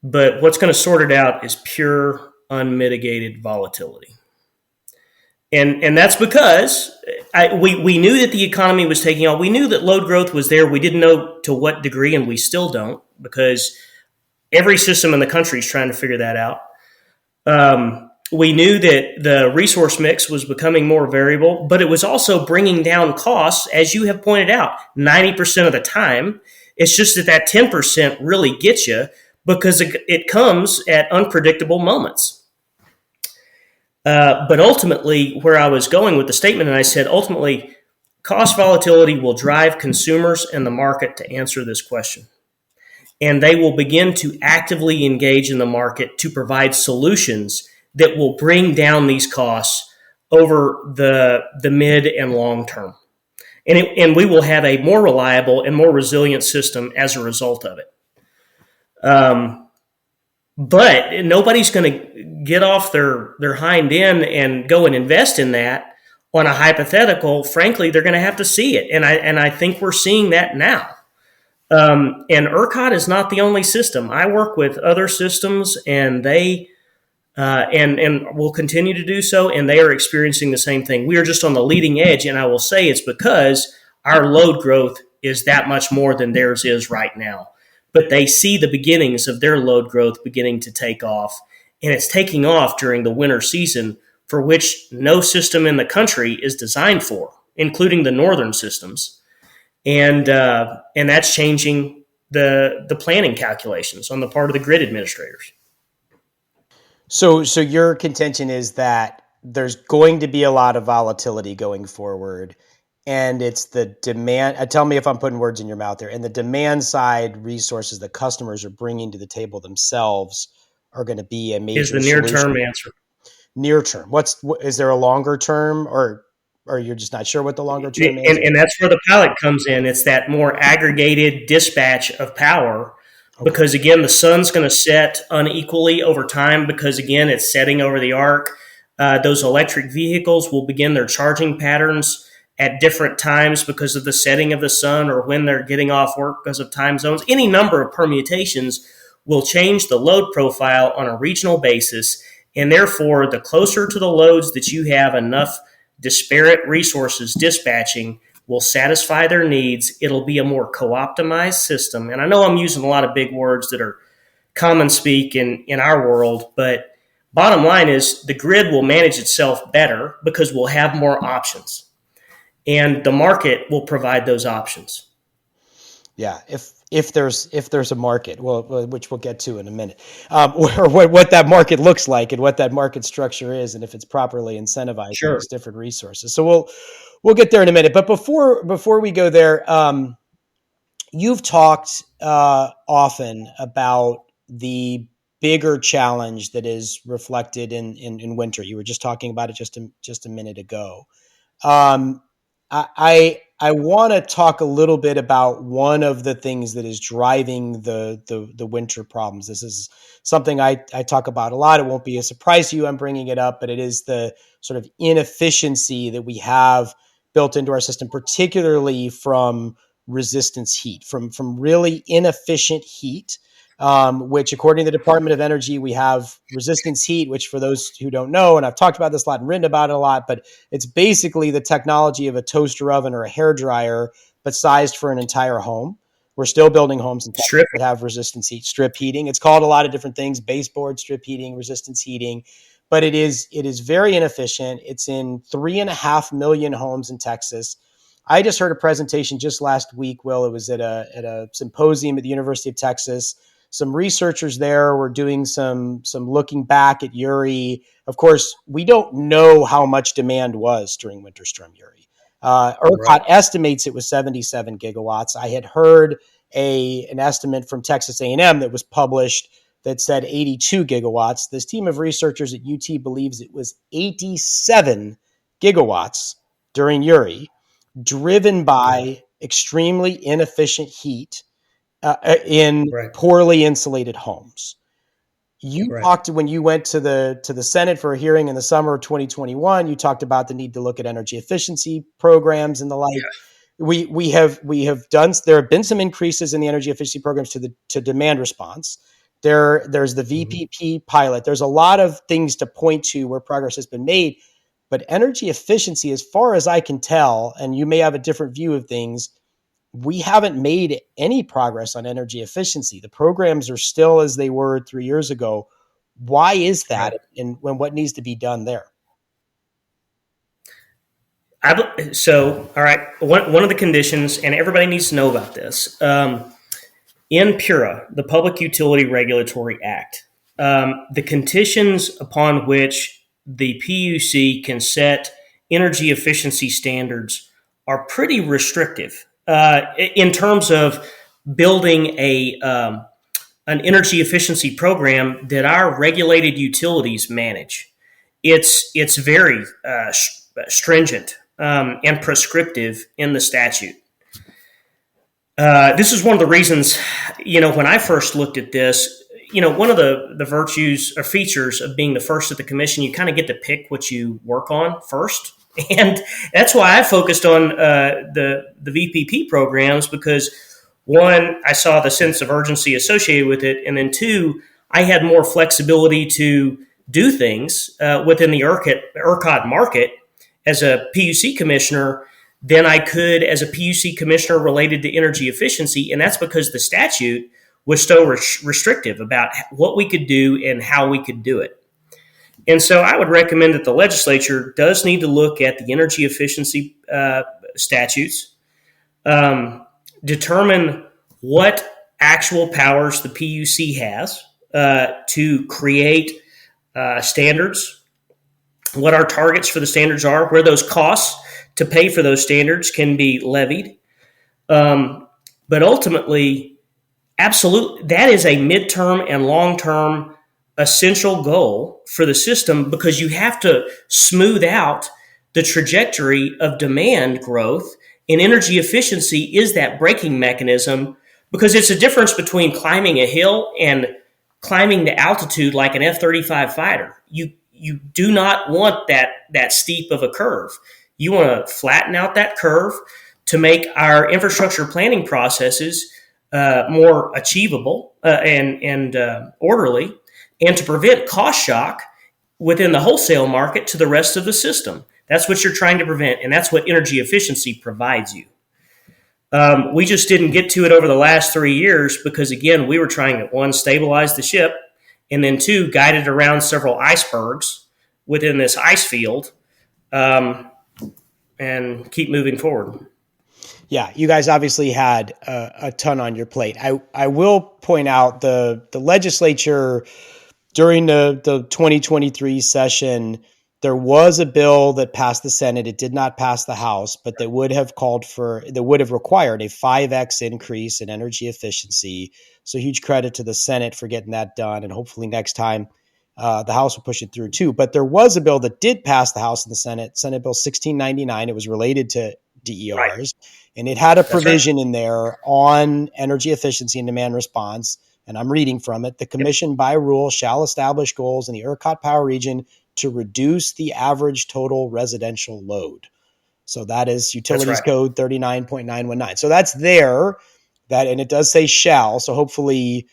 But what's going to sort it out is pure, unmitigated volatility. And that's because we knew that the economy was taking off. We knew that load growth was there. We didn't know to what degree, and we still don't, because every system in the country is trying to figure that out. We knew that the resource mix was becoming more variable, but it was also bringing down costs, as you have pointed out, 90% of the time. It's just that 10% really gets you because it comes at unpredictable moments. But ultimately, where I was going with the statement, and I said, ultimately, cost volatility will drive consumers and the market to answer this question. And they will begin to actively engage in the market to provide solutions that will bring down these costs over the mid and long term. And we will have a more reliable and more resilient system as a result of it. But nobody's going to get off their hind end and go and invest in that on a hypothetical. Frankly, they're going to have to see it. And I think we're seeing that now. And ERCOT is not the only system. I work with other systems, and they and will continue to do so, and they are experiencing the same thing. We are just on the leading edge, and I will say it's because our load growth is that much more than theirs is right now. But they see the beginnings of their load growth beginning to take off, and it's taking off during the winter season, for which no system in the country is designed for, including the northern systems. And that's changing the planning calculations on the part of the grid administrators. So your contention is that there's going to be a lot of volatility going forward, and it's the demand. Tell me if I'm putting words in your mouth there. And the demand side resources that customers are bringing to the table themselves are going to be a major solution. Is the near-term answer. Near term. Is there a longer term, or you're just not sure what the longer term is? And that's where the pilot comes in. It's that more aggregated dispatch of power. Okay. Because, again, the sun's going to set unequally over time because, again, it's setting over the arc. Those electric vehicles will begin their charging patterns at different times because of the setting of the sun or when they're getting off work because of time zones. Any number of permutations will change the load profile on a regional basis, and therefore the closer to the loads that you have enough disparate resources dispatching will satisfy their needs. It'll be a more co-optimized system. And I know I'm using a lot of big words that are common speak in our world, but bottom line is the grid will manage itself better because we'll have more options, and the market will provide those options. Yeah, if there's a market, well, which we'll get to in a minute, or what that market looks like and what that market structure is, and if it's properly incentivized Sure. these different resources. So we'll get there in a minute. But before we go there, you've talked often about the bigger challenge that is reflected in winter. You were just talking about it just a minute ago. I want to talk a little bit about one of the things that is driving the winter problems. This is something I talk about a lot. It won't be a surprise to you I'm bringing it up, but it is the sort of inefficiency that we have built into our system, particularly from resistance heat, from really inefficient heat, which according to the Department of Energy, we have resistance heat, which for those who don't know, and I've talked about this a lot and written about it a lot, but it's basically the technology of a toaster oven or a hairdryer, but sized for an entire home. We're still building homes in Texas that have resistance heat, strip heating. It's called a lot of different things: baseboard, strip heating, resistance heating, but it is very inefficient. It's in 3.5 million homes in Texas. I just heard a presentation just last week, Will. It was at a symposium at the University of Texas. Some researchers there were doing some looking back at Uri. Of course, we don't know how much demand was during Winter Storm Uri. ERCOT estimates it was 77 gigawatts. I had heard an estimate from Texas A&M that was published that said 82 gigawatts. This team of researchers at UT believes it was 87 gigawatts during Uri, driven by extremely inefficient heat in poorly insulated homes. You talked when you went to the Senate for a hearing in the summer of 2021. You talked about the need to look at energy efficiency programs and the like. Yeah. We have done. There have been some increases in the energy efficiency programs to demand response. There's the VPP pilot. There's a lot of things to point to where progress has been made, but energy efficiency, as far as I can tell, and you may have a different view of things, we haven't made any progress on energy efficiency. The programs are still as they were 3 years ago. Why is that? And what needs to be done there? So, all right, one of the conditions, and everybody needs to know about this, in PURA, the Public Utility Regulatory Act, the conditions upon which the PUC can set energy efficiency standards are pretty restrictive. In terms of building an energy efficiency program that our regulated utilities manage. It's very stringent and prescriptive in the statute. This is one of the reasons, when I first looked at this, one of the virtues or features of being the first at the commission, you kind of get to pick what you work on first. And that's why I focused on the VPP programs, because one, I saw the sense of urgency associated with it, and then two, I had more flexibility to do things within the ERCOT market as a PUC commissioner than I could as a PUC commissioner related to energy efficiency, and that's because the statute was so restrictive about what we could do and how we could do it. And so I would recommend that the legislature does need to look at the energy efficiency statutes, determine what actual powers the PUC has to create standards, what our targets for the standards are, where those costs to pay for those standards can be levied. But ultimately, absolutely, that is a midterm and long-term essential goal for the system, because you have to smooth out the trajectory of demand growth, and energy efficiency is that braking mechanism, because it's a difference between climbing a hill and climbing the altitude like an F-35 fighter. You do not want that steep of a curve. You want to flatten out that curve to make our infrastructure planning processes more achievable and orderly, and to prevent cost shock within the wholesale market to the rest of the system. That's what you're trying to prevent, and that's what energy efficiency provides you. We just didn't get to it over the last 3 years because, again, we were trying to, one, stabilize the ship, and then two, guide it around several icebergs within this ice field, and keep moving forward. Yeah, you guys obviously had a ton on your plate. I will point out the legislature during the 2023 session, there was a bill that passed the Senate. It did not pass the House, but that would have required a 5x increase in energy efficiency. So huge credit to the Senate for getting that done. And hopefully next time the House will push it through too. But there was a bill that did pass the House and the Senate, Senate Bill 1699. It was related to DERs. Right. And it had a provision in there on energy efficiency and demand response. And I'm reading from it. The commission by rule shall establish goals in the ERCOT power region to reduce the average total residential load. So that is Utilities Code 39.919. So that's there, and it does say shall. So hopefully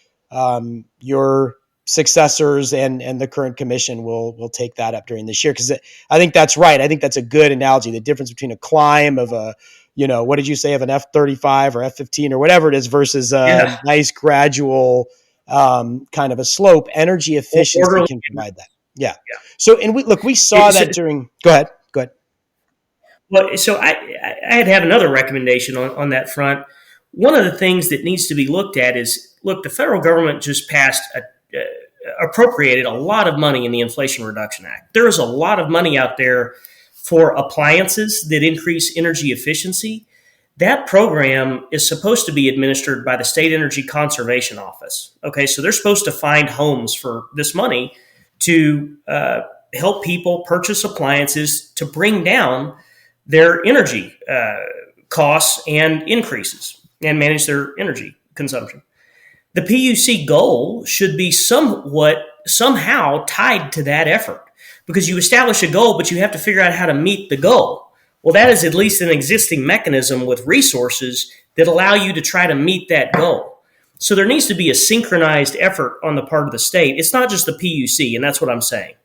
your successors and the current commission will take that up during this year, because I think that's right. I think that's a good analogy. The difference between a climb of a, what did you say, of an F-35 or F-15 or whatever it is versus a nice gradual kind of a slope. Energy efficiency can provide that. Yeah. So, and we saw that during, go ahead. Well, so I'd have another recommendation on that front. One of the things that needs to be looked at is, the federal government just appropriated a lot of money in the Inflation Reduction Act. There is a lot of money out there for appliances that increase energy efficiency. That program is supposed to be administered by the State Energy Conservation Office. Okay, so they're supposed to find homes for this money to help people purchase appliances to bring down their energy costs and increases and manage their energy consumption. The PUC goal should be somehow tied to that effort, because you establish a goal, but you have to figure out how to meet the goal. Well, that is at least an existing mechanism with resources that allow you to try to meet that goal. So there needs to be a synchronized effort on the part of the state. It's not just the PUC, and that's what I'm saying.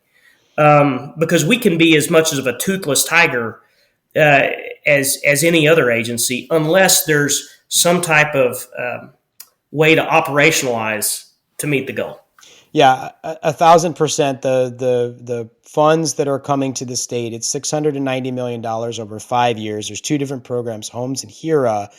Because we can be as much of a toothless tiger as any other agency, unless there's some type of way to operationalize to meet the goal. Yeah, 1,000%. The funds that are coming to the state, it's $690 million over 5 years. There's two different programs, Homes and HERA,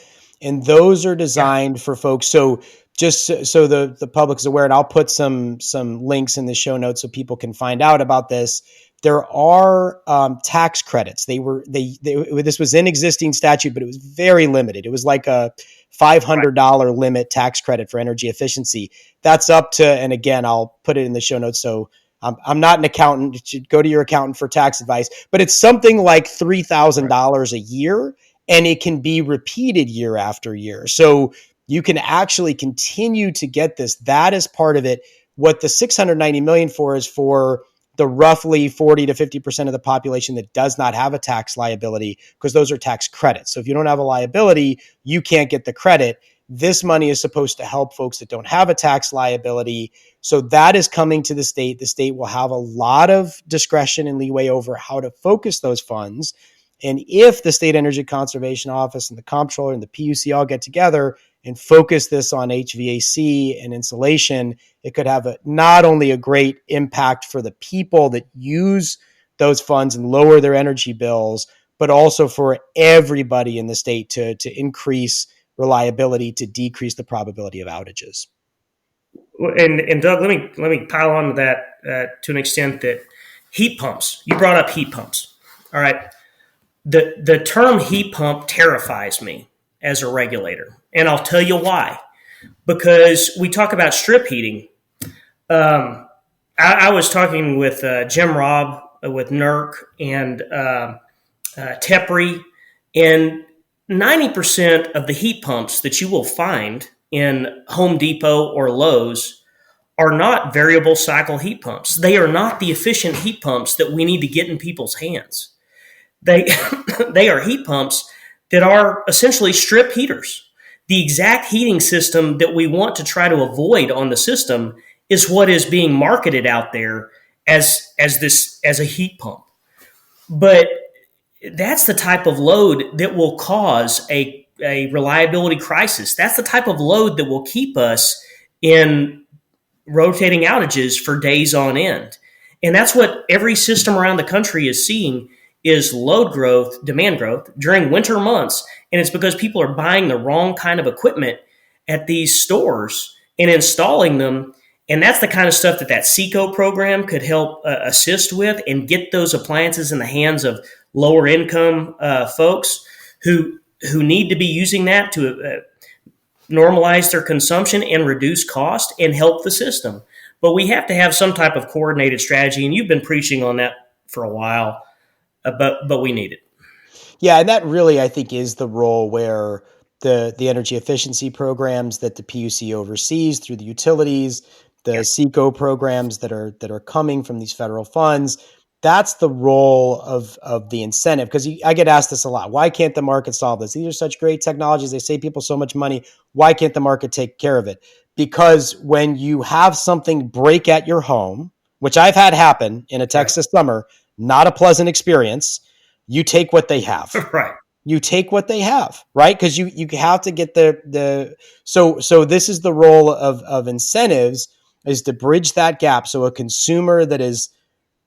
and those are designed for folks. So just so the public is aware, and I'll put some links in the show notes so people can find out about this. There are tax credits. This was in existing statute, but it was very limited. It was like a $500 limit tax credit for energy efficiency. That's up to, and again, I'll put it in the show notes. So I'm not an accountant. You should go to your accountant for tax advice, but it's something like $3,000 a year, and it can be repeated year after year. So you can actually continue to get this. That is part of it. What the $690 million for is for the roughly 40 to 50% of the population that does not have a tax liability, because those are tax credits. So if you don't have a liability, you can't get the credit. This money is supposed to help folks that don't have a tax liability. So that is coming to the state. The state will have a lot of discretion and leeway over how to focus those funds. And if the State Energy Conservation Office and the Comptroller and the PUC all get together and focus this on HVAC and insulation, it could have not only a great impact for the people that use those funds and lower their energy bills, but also for everybody in the state to increase reliability, to decrease the probability of outages. And Doug, let me pile on to that to an extent, that heat pumps. You brought up heat pumps. All right. The term heat pump terrifies me as a regulator, and I'll tell you why. Because we talk about strip heating. I was talking with Jim Robb with NERC and TEPRI, and 90% of the heat pumps that you will find in Home Depot or Lowe's are not variable cycle heat pumps. They are not the efficient heat pumps that we need to get in people's hands. They are heat pumps that are essentially strip heaters. The exact heating system that we want to try to avoid on the system is what is being marketed out there as a heat pump. But that's the type of load that will cause a reliability crisis. That's the type of load that will keep us in rotating outages for days on end. And that's what every system around the country is seeing, is load growth, demand growth during winter months. And it's because people are buying the wrong kind of equipment at these stores and installing them. And that's the kind of stuff that SECO program could help assist with, and get those appliances in the hands of lower income folks who need to be using that to normalize their consumption and reduce cost and help the system. But we have to have some type of coordinated strategy, and you've been preaching on that for a while, but we need it. Yeah, and that really, I think, is the role where the energy efficiency programs that the PUC oversees through the utilities, the SECO programs that are coming from these federal funds, that's the role of the incentive. Because I get asked this a lot. Why can't the market solve this? These are such great technologies. They save people so much money. Why can't the market take care of it? Because when you have something break at your home, which I've had happen in a Texas summer, not a pleasant experience, you take what they have. Right. You take what they have, right? Because you have to get so this is the role of incentives, is to bridge that gap. So a consumer that is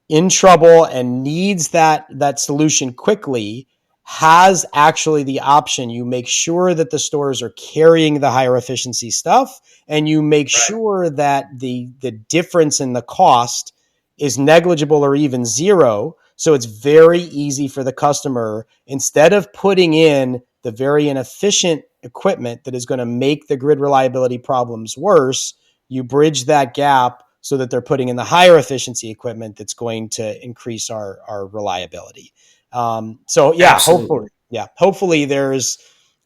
in trouble and needs that solution quickly has actually the option. You make sure that the stores are carrying the higher efficiency stuff, and you make sure that the difference in the cost is negligible or even zero. So it's very easy for the customer, instead of putting in the very inefficient equipment that is going to make the grid reliability problems worse, you bridge that gap so that they're putting in the higher efficiency equipment that's going to increase our reliability. Hopefully there's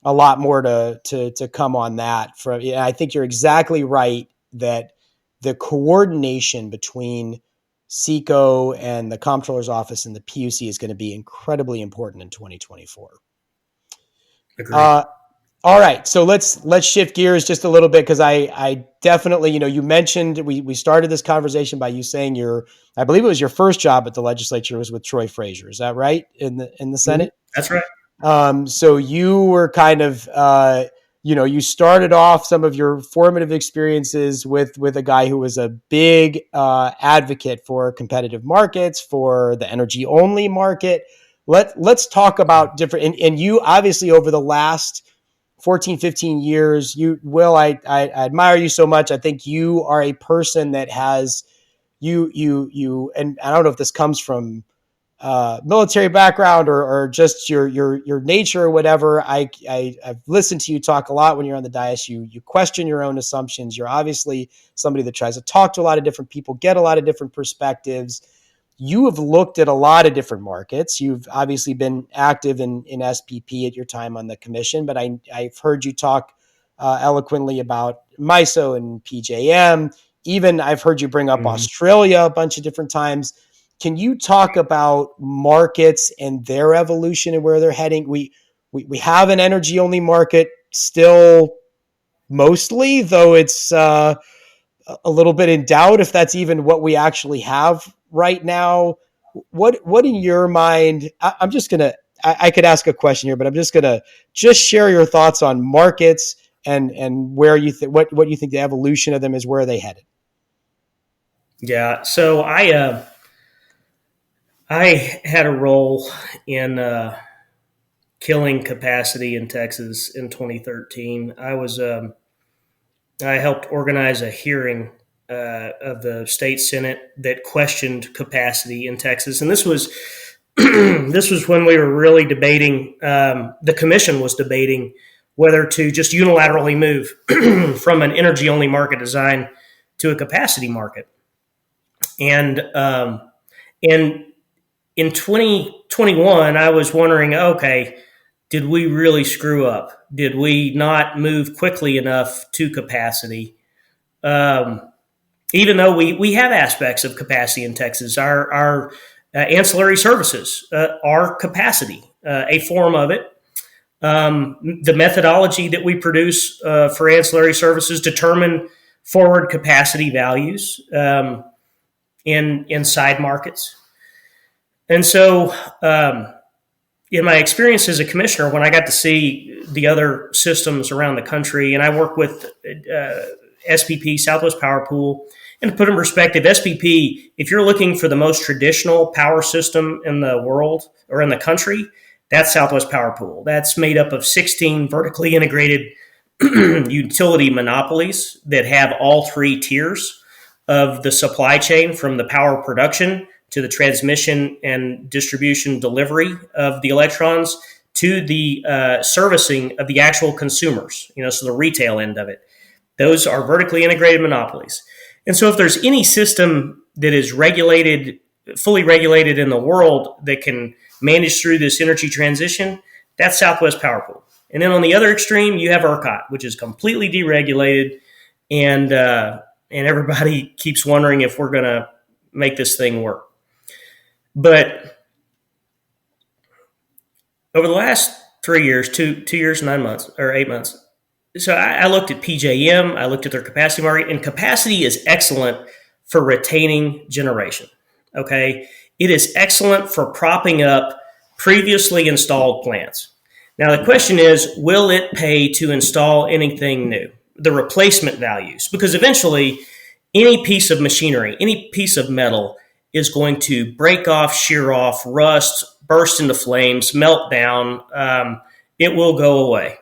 a lot more to come on that. I think you're exactly right that the coordination between SECO and the Comptroller's Office and the PUC is going to be incredibly important in 2024. Agreed. All right, so let's shift gears just a little bit, because I definitely, you mentioned, we started this conversation by you saying I believe it was your first job at the legislature was with Troy Frazier. Is that right, in the Senate? That's right. So you were kind of, you started off some of your formative experiences with a guy who was a big advocate for competitive markets, for the energy only market. Let's talk about different, and you obviously over the last 14, 15 years, Will, I admire you so much. I think you are a person that has and I don't know if this comes from military background or just your nature or whatever. I've listened to you talk a lot when you're on the dais. You question your own assumptions. You're obviously somebody that tries to talk to a lot of different people, get a lot of different perspectives. You have looked at a lot of different markets. You've obviously been active in SPP at your time on the commission, but I've heard you talk eloquently about MISO and PJM. Even I've heard you bring up Australia a bunch of different times. Can you talk about markets and their evolution and where they're heading? We have an energy only market still, mostly, though it's a little bit in doubt if that's even what we actually have right now. What in your mind? I'm just gonna. I could ask a question here, but I'm just gonna share your thoughts on markets and where you think what you think the evolution of them is. Where are they headed? Yeah. So I had a role in killing capacity in Texas in 2013. I helped organize a hearing of the state Senate that questioned capacity in Texas, and this was when we were really debating. The commission was debating whether to just unilaterally move from an energy only market design to a capacity market, and in 2021, I was wondering, okay, did we really screw up? Did we not move quickly enough to capacity? Even though we have aspects of capacity in Texas, our ancillary services are capacity, a form of it. The methodology that we produce for ancillary services determine forward capacity values in side markets. And so, in my experience as a commissioner, when I got to see the other systems around the country, and I work with SPP, Southwest Power Pool, and to put in perspective, SPP, if you're looking for the most traditional power system in the world or in the country, that's Southwest Power Pool. That's made up of 16 vertically integrated utility monopolies that have all three tiers of the supply chain, from the power production to the transmission and distribution delivery of the electrons to the servicing of the actual consumers, so the retail end of it. Those are vertically integrated monopolies. And so if there's any system that is regulated, fully regulated in the world that can manage through this energy transition, that's Southwest Power Pool. And then on the other extreme, you have ERCOT, which is completely deregulated, and everybody keeps wondering if we're going to make this thing work. But over the last 3 years, 2 years, 9 months, or 8 months, so I looked at PJM, I looked at their capacity market, and capacity is excellent for retaining generation, okay? It is excellent for propping up previously installed plants. Now, the question is, will it pay to install anything new? The replacement values, because eventually any piece of machinery, any piece of metal is going to break off, shear off, rust, burst into flames, melt down. It will go away.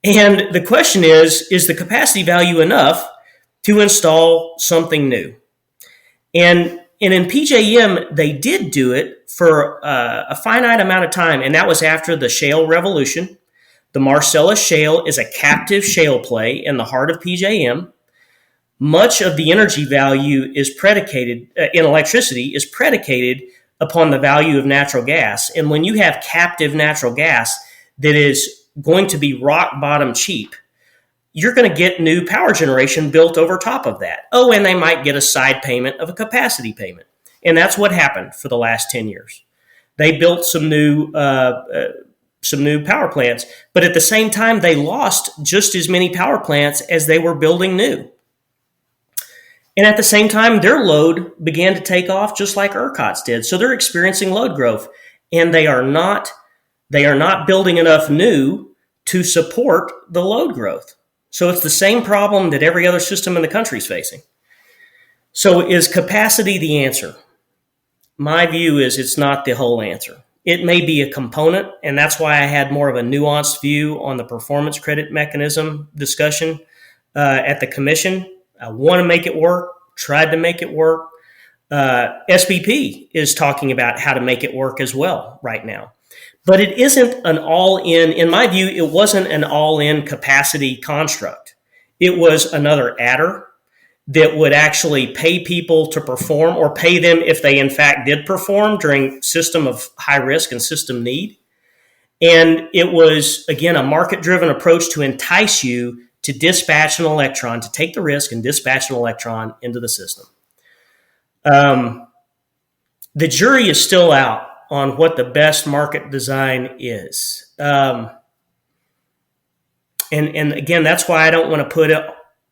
And the question is the capacity value enough to install something new? And in PJM, they did do it for a finite amount of time, and that was after the shale revolution. The Marcellus Shale is a captive shale play in the heart of PJM. Much of the energy value is predicated in electricity is predicated upon the value of natural gas. And when you have captive natural gas that is going to be rock bottom cheap, you're going to get new power generation built over top of that. Oh, and they might get a side payment of a capacity payment. And that's what happened for the last 10 years. They built some new power plants, but at the same time, they lost just as many power plants as they were building new. And at the same time, their load began to take off just like ERCOT's did. So they're experiencing load growth, and they are not building enough new to support the load growth. So it's the same problem that every other system in the country is facing. So is capacity the answer? My view is it's not the whole answer. It may be a component, and that's why I had more of a nuanced view on the performance credit mechanism discussion at the commission. I want to make it work, tried to make it work. SPP is talking about how to make it work as well right now. But it isn't an all-in my view, it wasn't an all-in capacity construct. It was another adder that would actually pay people to perform, or pay them if they in fact did perform during system of high risk and system need. And it was, again, a market-driven approach to entice you to dispatch an electron, to take the risk and dispatch an electron into the system. The jury is still out on what the best market design is. And again, that's why I don't want to put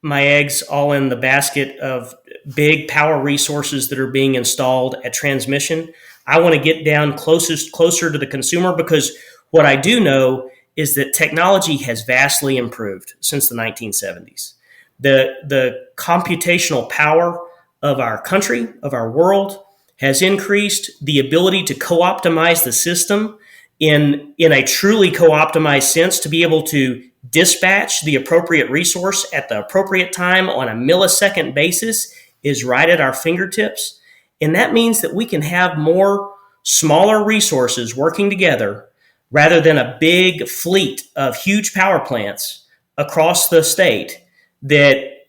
my eggs all in the basket of big power resources that are being installed at transmission. I want to get down closer to the consumer, because what I do know is that technology has vastly improved since the 1970s. The computational power of our country, of our world, has increased. The ability to co-optimize the system in a truly co-optimized sense, to be able to dispatch the appropriate resource at the appropriate time on a millisecond basis, is right at our fingertips. And that means that we can have more smaller resources working together rather than a big fleet of huge power plants across the state that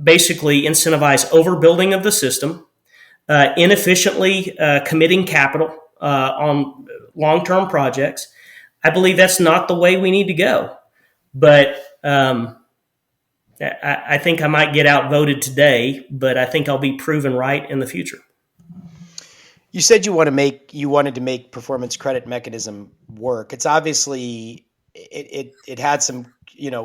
basically incentivize overbuilding of the system, inefficiently committing capital on long-term projects. I believe that's not the way we need to go. But I think I might get outvoted today, but I think I'll be proven right in the future. You said you wanted to make performance credit mechanism work. It's obviously it had some,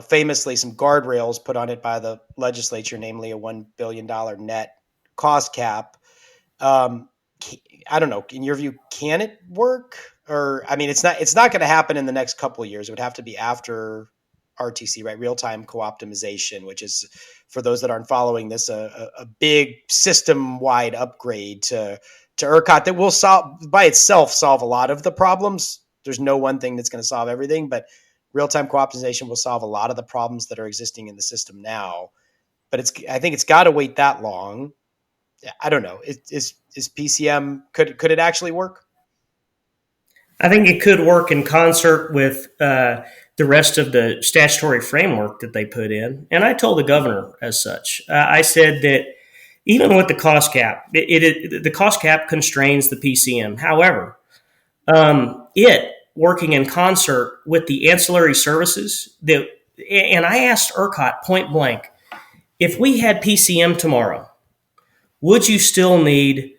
famously some guardrails put on it by the legislature, namely a $1 billion net cost cap. I don't know. In your view, can it work? or I mean, it's not going to happen in the next couple of years. It would have to be after RTC, right? Real-time co-optimization, which is, for those that aren't following this, a big system-wide upgrade to ERCOT that will by itself solve a lot of the problems. There's no one thing that's going to solve everything, but real-time co-optimization will solve a lot of the problems that are existing in the system now. But I think it's got to wait that long. I don't know. Is PCM, could it actually work? I think it could work in concert with the rest of the statutory framework that they put in. And I told the governor as such. I said that even with the cost cap, the cost cap constrains the PCM. However, it working in concert with the ancillary services and I asked ERCOT point blank, if we had PCM tomorrow, would you still need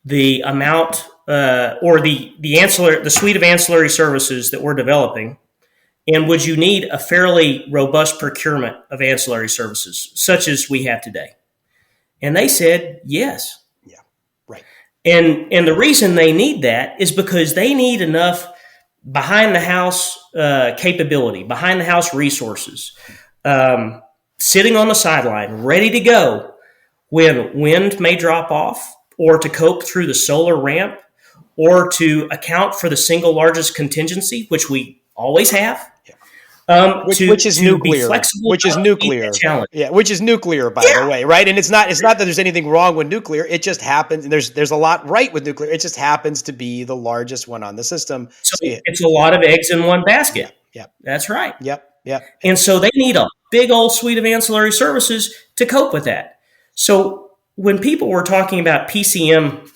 the amount or the suite of ancillary services that we're developing? And would you need a fairly robust procurement of ancillary services, such as we have today? And they said yes. Yeah, right. And the reason they need that is because they need enough behind the house capability, behind the house resources, sitting on the sideline, ready to go when wind may drop off, or to cope through the solar ramp, or to account for the single largest contingency, which we always have. Which is nuclear. Which is nuclear. Yeah, which is nuclear, by the way, right? And it's not that there's anything wrong with nuclear. It just happens, and there's a lot right with nuclear. It just happens to be the largest one on the system. So it's a lot of eggs in one basket. Yeah. That's right. Yep. And so they need a big old suite of ancillary services to cope with that. So when people were talking about PCM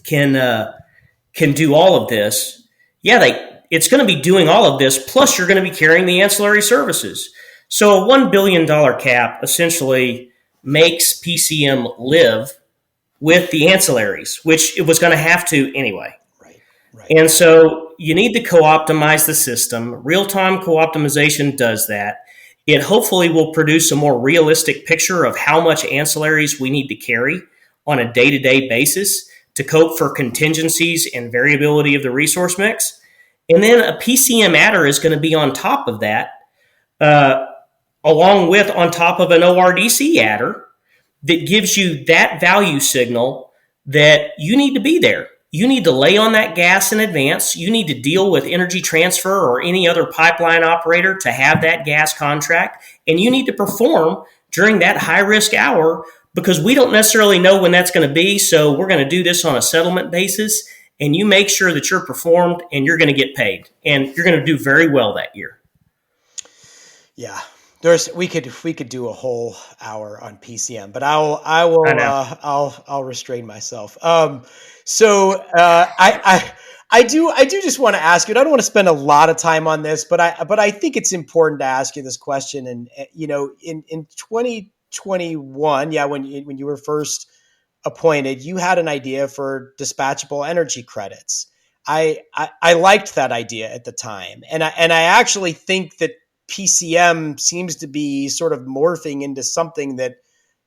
can do all of this, it's going to be doing all of this, plus you're going to be carrying the ancillary services. So a $1 billion cap essentially makes PCM live with the ancillaries, which it was going to have to anyway. Right. And so you need to co-optimize the system. Real-time co-optimization does that. It hopefully will produce a more realistic picture of how much ancillaries we need to carry on a day-to-day basis to cope for contingencies and variability of the resource mix. And then a PCM adder is going to be on top of that, along with on top of an ORDC adder that gives you that value signal that you need to be there. You need to lay on that gas in advance. You need to deal with Energy Transfer or any other pipeline operator to have that gas contract. And you need to perform during that high-risk hour, because we don't necessarily know when that's going to be. So we're going to do this on a settlement basis. And you make sure that you're performed and you're going to get paid. And you're going to do very well that year. Yeah. We could do a whole hour on PCM, but I'll restrain myself. So I do just want to ask you, and I don't want to spend a lot of time on this, but I think it's important to ask you this question. And in 2021, when you were first appointed, you had an idea for dispatchable energy credits. I liked that idea at the time, and I actually think that PCM seems to be sort of morphing into something that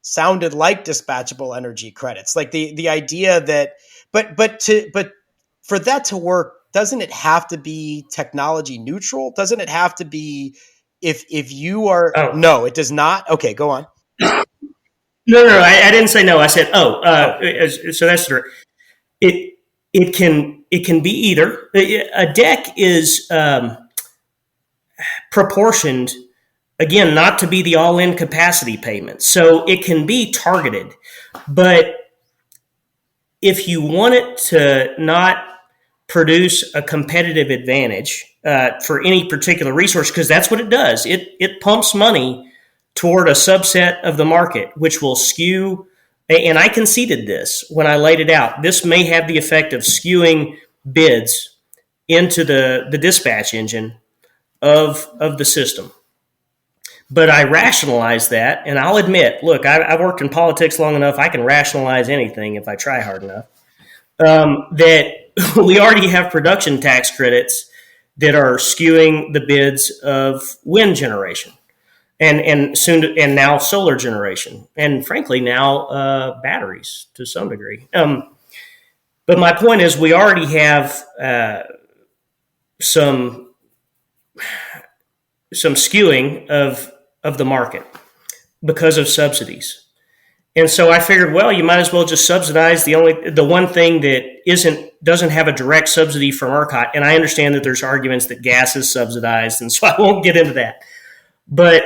sounded like dispatchable energy credits, like the idea that, but for that to work, doesn't it have to be technology neutral? Doesn't it have to be if you are? Oh. No, it does not. Okay, go on. No, I didn't say no. I said so that's true. It can be either. A DEC is proportioned, again, not to be the all-in capacity payment. So it can be targeted. But if you want it to not produce a competitive advantage for any particular resource, because that's what it does. It pumps money toward a subset of the market, which will skew, and I conceded this when I laid it out. This may have the effect of skewing bids into the dispatch engine of the system. But I rationalize that, and I'll admit, look, I've worked in politics long enough, I can rationalize anything if I try hard enough, that we already have production tax credits that are skewing the bids of wind generation and now solar generation, and frankly now batteries to some degree. But my point is, we already have some skewing of the market because of subsidies. And so I figured, well, you might as well just subsidize the one thing that doesn't have a direct subsidy from ERCOT. And I understand that there's arguments that gas is subsidized, and so I won't get into that. But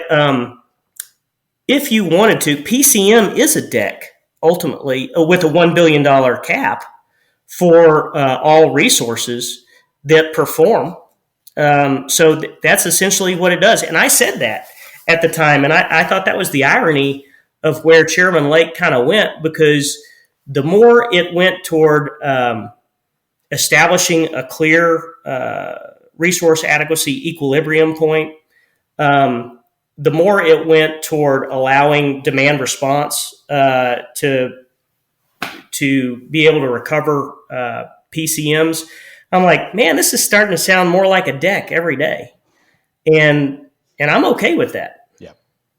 if you wanted to, PCM is a DEC ultimately with a $1 billion cap for all resources that perform. So that's essentially what it does. And I said that at the time, and I thought that was the irony of where Chairman Lake kind of went, because the more it went toward establishing a clear resource adequacy equilibrium point, the more it went toward allowing demand response to be able to recover PCMs. I'm like, man, this is starting to sound more like a DEC every day, and I'm okay with that.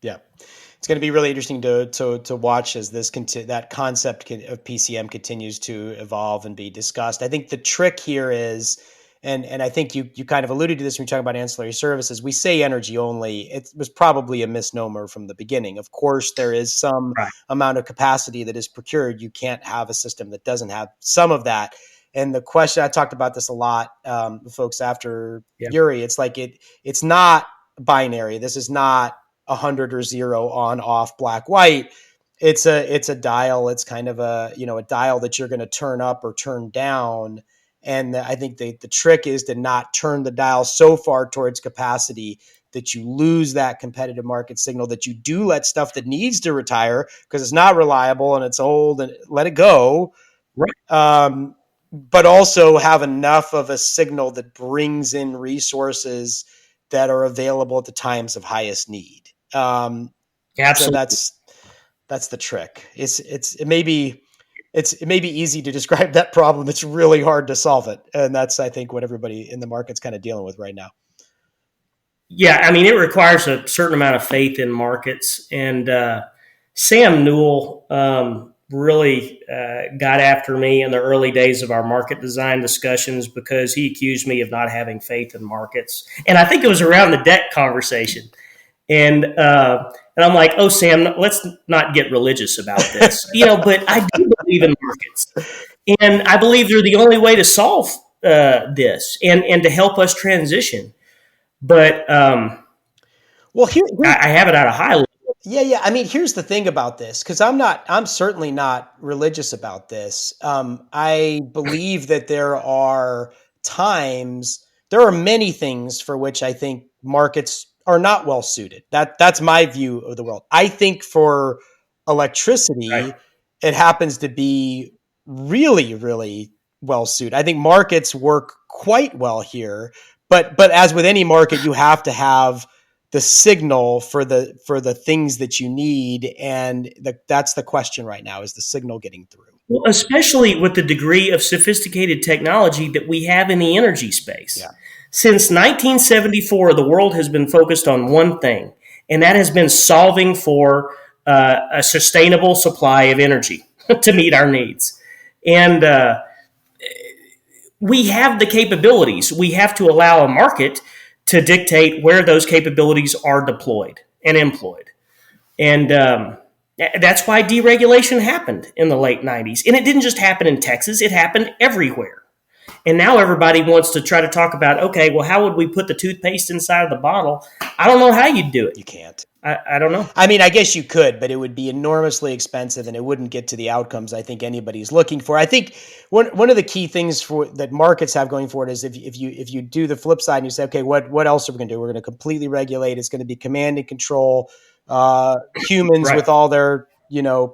Yeah. It's going to be really interesting to watch as that concept of PCM continues to evolve and be discussed. I think the trick here is, and I think you kind of alluded to this when you're talking about ancillary services. We say energy only. It was probably a misnomer from the beginning. Of course, there is some amount of capacity that is procured. You can't have a system that doesn't have some of that. And the question, I talked about this a lot, folks, after Uri, it's like it's not binary. This is not 100 or 0 on, off, black, white. It's a dial. It's kind of a dial that you're going to turn up or turn down. And I think the trick is to not turn the dial so far towards capacity that you lose that competitive market signal, that you do let stuff that needs to retire because it's not reliable and it's old and let it go. Right. But also have enough of a signal that brings in resources that are available at the times of highest need. Absolutely. So that's the trick. It may be easy to describe that problem. It's really hard to solve it. And that's, I think, what everybody in the market's kind of dealing with right now. Yeah. I mean, it requires a certain amount of faith in markets, and Sam Newell really got after me in the early days of our market design discussions because he accused me of not having faith in markets. And I think it was around the DEC conversation. And I'm like, oh, Sam, let's not get religious about this, but I do believe in markets, and I believe they're the only way to solve this and to help us transition. But well, I have it at a high level. Yeah. I mean, here's the thing about this, because I'm certainly not religious about this. I believe that there are many things for which I think markets are not well suited. That's my view of the world. I think for electricity, It happens to be really, really well suited. I think markets work quite well here, but as with any market, you have to have the signal for the things that you need, and that's the question right now: is the signal getting through? Well, especially with the degree of sophisticated technology that we have in the energy space. Yeah. Since 1974, the world has been focused on one thing, and that has been solving for a sustainable supply of energy to meet our needs. And we have the capabilities. We have to allow a market to dictate where those capabilities are deployed and employed. And that's why deregulation happened in the late 90s. And it didn't just happen in Texas, it happened everywhere. And now everybody wants to try to talk about, okay, well, how would we put the toothpaste inside of the bottle? I don't know how you'd do it. You can't. I don't know. I mean, I guess you could, but it would be enormously expensive and it wouldn't get to the outcomes I think anybody's looking for. I think one of the key things that markets have going for it is if you do the flip side and you say, okay, what else are we going to do? We're going to completely regulate. It's going to be command and control. Humans with all their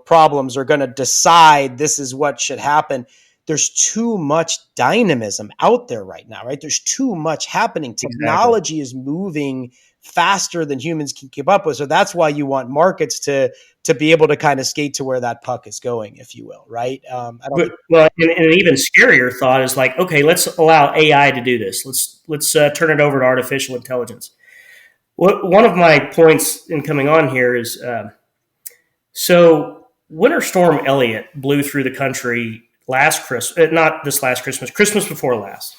problems are going to decide this is what should happen. There's too much dynamism out there right now, right? There's too much happening. Technology is moving faster than humans can keep up with. So that's why you want markets to be able to kind of skate to where that puck is going, if you will, right? And an even scarier thought is like, okay, let's allow AI to do this. Let's turn it over to artificial intelligence. One of my points in coming on here is, so Winter Storm Elliott blew through the country last Christmas, not this last Christmas, Christmas before last.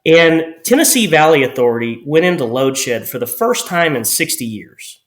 And Tennessee Valley Authority went into load shed for the first time in 60 years.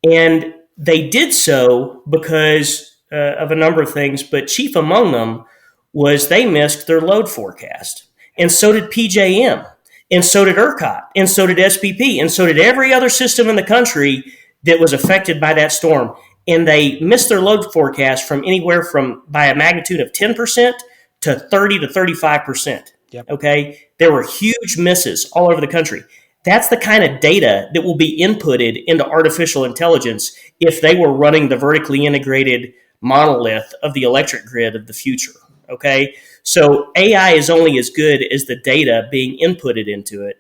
And they did so because of a number of things, but chief among them was they missed their load forecast. And so did PJM, and so did ERCOT, and so did SPP, and so did every other system in the country that was affected by that storm. And they missed their load forecast from anywhere from by a magnitude of 10% to 30 to 35%. Yep. Okay. There were huge misses all over the country. That's the kind of data that will be inputted into artificial intelligence if they were running the vertically integrated monolith of the electric grid of the future. Okay. So AI is only as good as the data being inputted into it.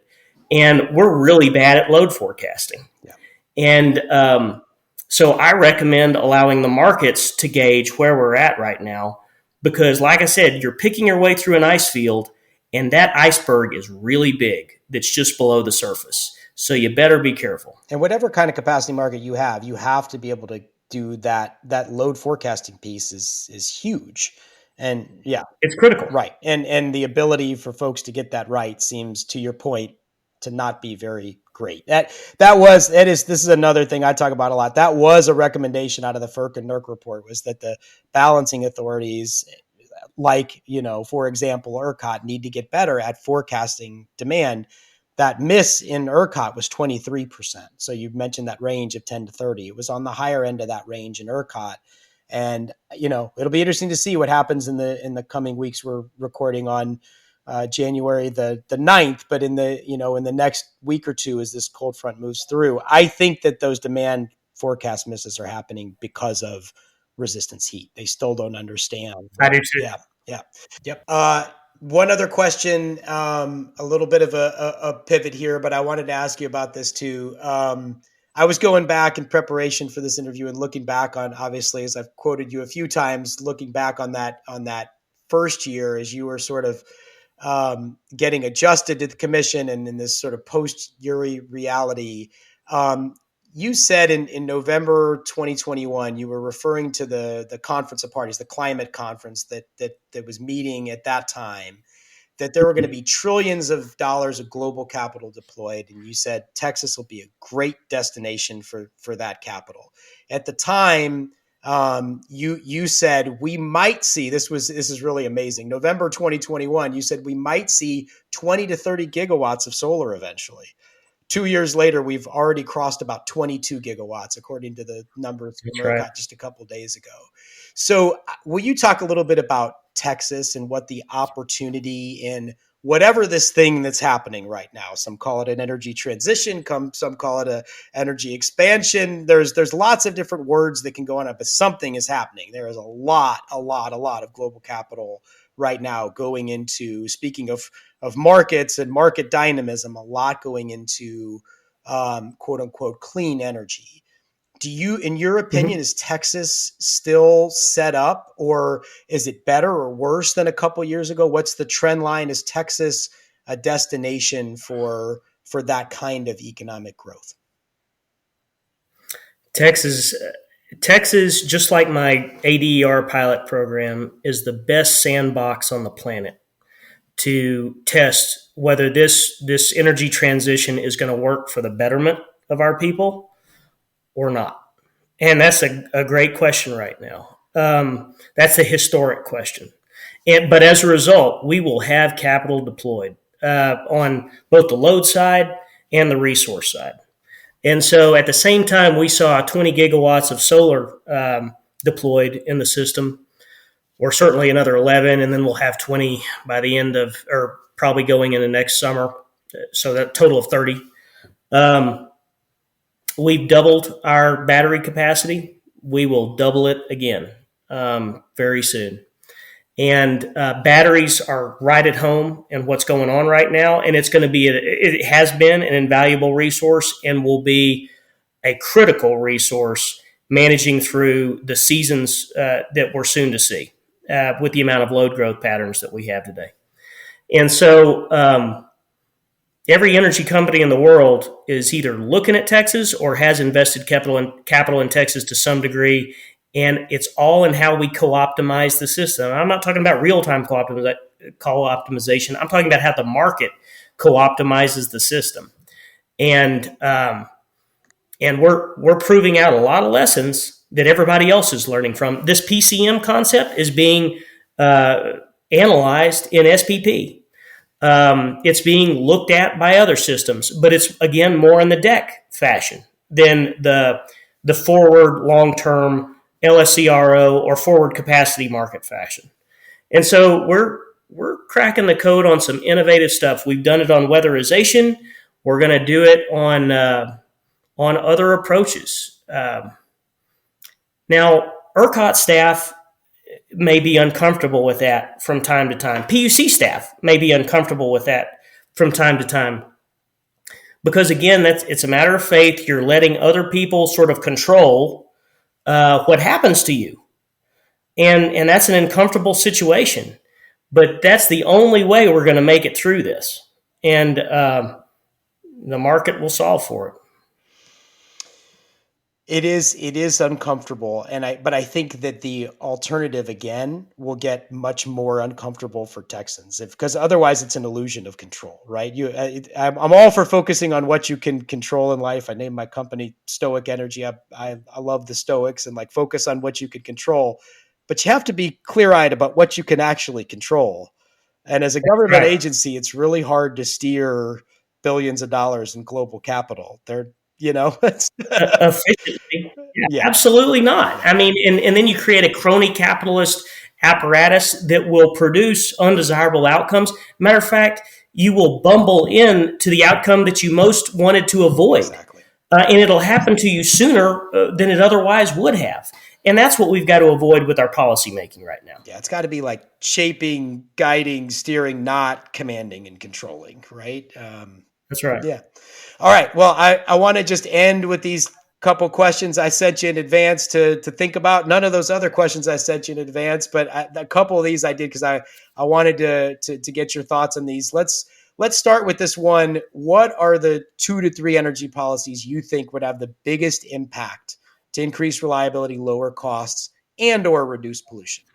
And we're really bad at load forecasting. Yeah. And so I recommend allowing the markets to gauge where we're at right now, because like I said, you're picking your way through an ice field, and that iceberg is really big that's just below the surface. So you better be careful. And whatever kind of capacity market you have to be able to do that. That load forecasting piece is huge. And yeah, it's critical. Right. And the ability for folks to get that right seems, to your point, to not be very great. This is another thing I talk about a lot. That was a recommendation out of the FERC and NERC report, was that the balancing authorities, like, for example, ERCOT, need to get better at forecasting demand. That miss in ERCOT was 23%. So you mentioned that range of 10 to 30. It was on the higher end of that range in ERCOT. And, it'll be interesting to see what happens in the coming weeks. We're recording on January the 9th, but in the next week or two, as this cold front moves through, I think that those demand forecast misses are happening because of resistance heat. They still don't understand. I do too. Yeah. Yep. One other question, a little bit of a pivot here, but I wanted to ask you about this too. I was going back in preparation for this interview and looking back on, obviously, as I've quoted you a few times, looking back on that first year as you were sort of getting adjusted to the commission and in this sort of post-Uri reality. You said in November 2021, you were referring to the conference of parties, the climate conference that was meeting at that time, that there were going to be trillions of dollars of global capital deployed. And you said Texas will be a great destination for that capital. At the time, you said we might see, this is really amazing. November 2021, you said we might see 20 to 30 gigawatts of solar eventually. 2 years later, we've already crossed about 22 gigawatts, according to the numbers we got just a couple of days ago. So will you talk a little bit about Texas and what the opportunity in whatever this thing that's happening right now? Some call it an energy transition, some call it a energy expansion. There's lots of different words that can go on it, but something is happening. There is a lot of global capital right now going into, speaking of markets and market dynamism, a lot going into quote unquote clean energy. Do you, in your opinion, is Texas still set up, or is it better or worse than a couple years ago? What's the trend line? Is Texas a destination for that kind of economic growth? Texas, just like my ADER pilot program, is the best sandbox on the planet to test whether this energy transition is going to work for the betterment of our people or not. And that's a great question right now. That's a historic question. But as a result, we will have capital deployed on both the load side and the resource side. And so at the same time, we saw 20 gigawatts of solar deployed in the system, or certainly another 11, and then we'll have 20 by the end of, or probably going into next summer. So that total of 30. We've doubled our battery capacity. We will double it again very soon. And batteries are right at home in what's going on right now. And it's going to be, it has been an invaluable resource and will be a critical resource managing through the seasons that we're soon to see with the amount of load growth patterns that we have today. And so every energy company in the world is either looking at Texas or has invested capital in Texas to some degree. And it's all in how we co-optimize the system. I'm not talking about real-time co-optimization. I'm talking about how the market co-optimizes the system. And we're proving out a lot of lessons that everybody else is learning from. This PCM concept is being analyzed in SPP. It's being looked at by other systems, but it's, again, more in the DEC fashion than the forward long-term LSCRO or forward capacity market fashion. And so we're cracking the code on some innovative stuff. We've done it on weatherization. We're going to do it on other approaches. Now, ERCOT staff may be uncomfortable with that from time to time. PUC staff may be uncomfortable with that from time to time. Because, again, it's a matter of faith. You're letting other people sort of control what happens to you. And that's an uncomfortable situation. But that's the only way we're going to make it through this. And the market will solve for it. It is uncomfortable, but I think that the alternative, again, will get much more uncomfortable for Texans, because otherwise it's an illusion of control, right? I'm all for focusing on what you can control in life. I named my company Stoic Energy. I love the Stoics and focus on what you can control, but you have to be clear-eyed about what you can actually control. And as a government agency, it's really hard to steer billions of dollars in global capital. Efficiently. Yeah, absolutely not. I mean, and then you create a crony capitalist apparatus that will produce undesirable outcomes. Matter of fact, you will bumble into the outcome that you most wanted to avoid. Exactly. And it'll happen to you sooner than it otherwise would have. And that's what we've got to avoid with our policymaking right now. Yeah, it's got to be shaping, guiding, steering, not commanding and controlling, right? That's right. Yeah. All right. Well, I want to just end with these couple questions I sent you in advance to think about. None of those other questions I sent you in advance, but a couple of these I did because I wanted to get your thoughts on these. Let's start with this one. What are the 2 to 3 energy policies you think would have the biggest impact to increase reliability, lower costs, and or reduce pollution?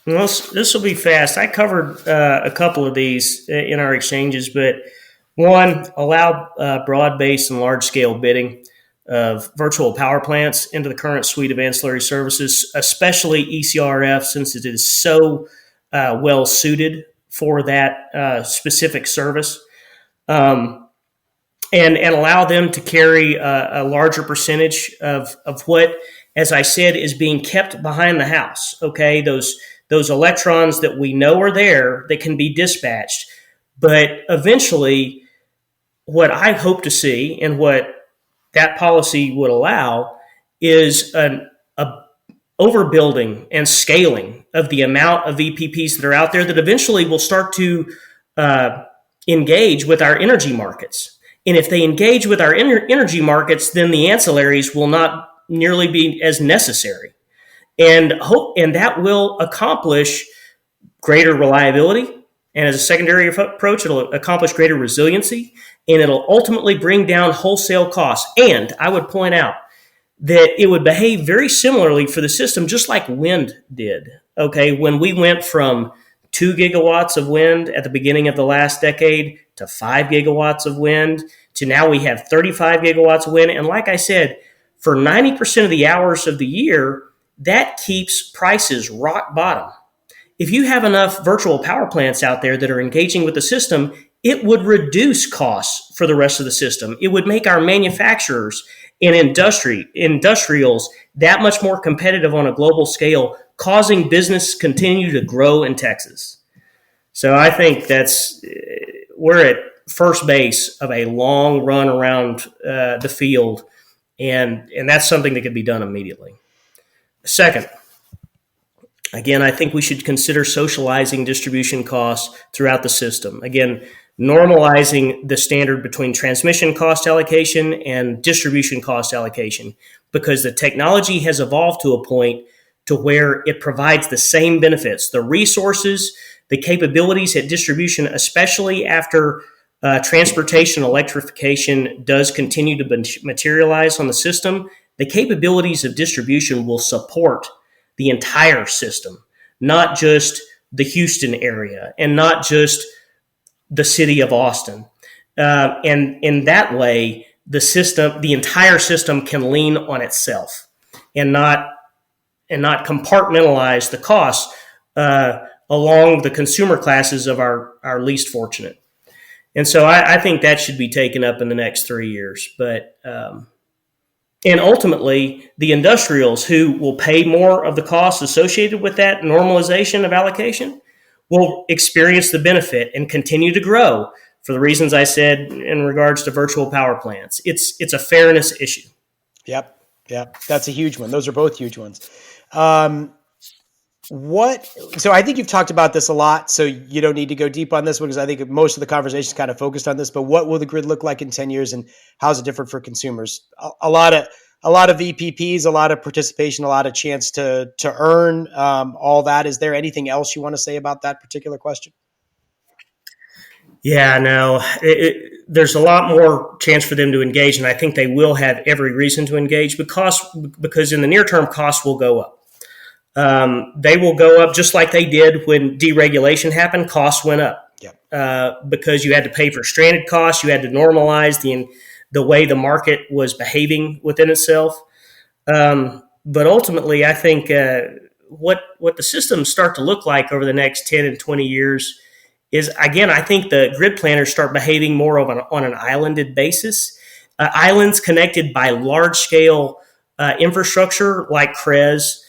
Well, this will be fast. I covered a couple of these in our exchanges, but one, allow broad-based and large-scale bidding of virtual power plants into the current suite of ancillary services, especially ECRF, since it is so well suited for that specific service, and allow them to carry a larger percentage of what, as I said, is being kept behind the house. Okay, those electrons that we know are there that can be dispatched, but eventually, what I hope to see and what that policy would allow is a overbuilding and scaling of the amount of VPPs that are out there that eventually will start to engage with our energy markets. And if they engage with our energy markets, then the ancillaries will not nearly be as necessary. And that will accomplish greater reliability. And as a secondary approach, it'll accomplish greater resiliency, and it'll ultimately bring down wholesale costs. And I would point out that it would behave very similarly for the system, just like wind did. Okay, when we went from 2 gigawatts of wind at the beginning of the last decade to 5 gigawatts of wind to now we have 35 gigawatts of wind. And like I said, for 90% of the hours of the year, that keeps prices rock bottom. If you have enough virtual power plants out there that are engaging with the system, it would reduce costs for the rest of the system. It would make our manufacturers and industrials that much more competitive on a global scale, causing business to continue to grow in Texas. So I think we're at first base of a long run around the field, and that's something that could be done immediately. Second, again, I think we should consider socializing distribution costs throughout the system. Again, normalizing the standard between transmission cost allocation and distribution cost allocation, because the technology has evolved to a point to where it provides the same benefits. The resources, the capabilities at distribution, especially after transportation electrification does continue to materialize on the system, the capabilities of distribution will support the entire system, not just the Houston area and not just the city of Austin. And in that way, the entire system can lean on itself and not compartmentalize the costs along the consumer classes of our least fortunate. And so I think that should be taken up in the next 3 years. But and ultimately, the industrials who will pay more of the costs associated with that normalization of allocation will experience the benefit and continue to grow for the reasons I said in regards to virtual power plants. It's a fairness issue. Yep. That's a huge one. Those are both huge ones. So I think you've talked about this a lot, so you don't need to go deep on this one because I think most of the conversation is kind of focused on this, but what will the grid look like in 10 years and how is it different for consumers? A lot of VPPs, a lot of participation, a lot of chance to earn all that. Is there anything else you want to say about that particular question? Yeah, no, there's a lot more chance for them to engage, and I think they will have every reason to engage because in the near term, costs will go up. They will go up just like they did when deregulation happened. Costs went up because you had to pay for stranded costs. You had to normalize the way the market was behaving within itself. But ultimately, I think what the systems start to look like over the next 10 and 20 years is, again, I think the grid planners start behaving more on an islanded basis. Islands connected by large-scale infrastructure like CREZ,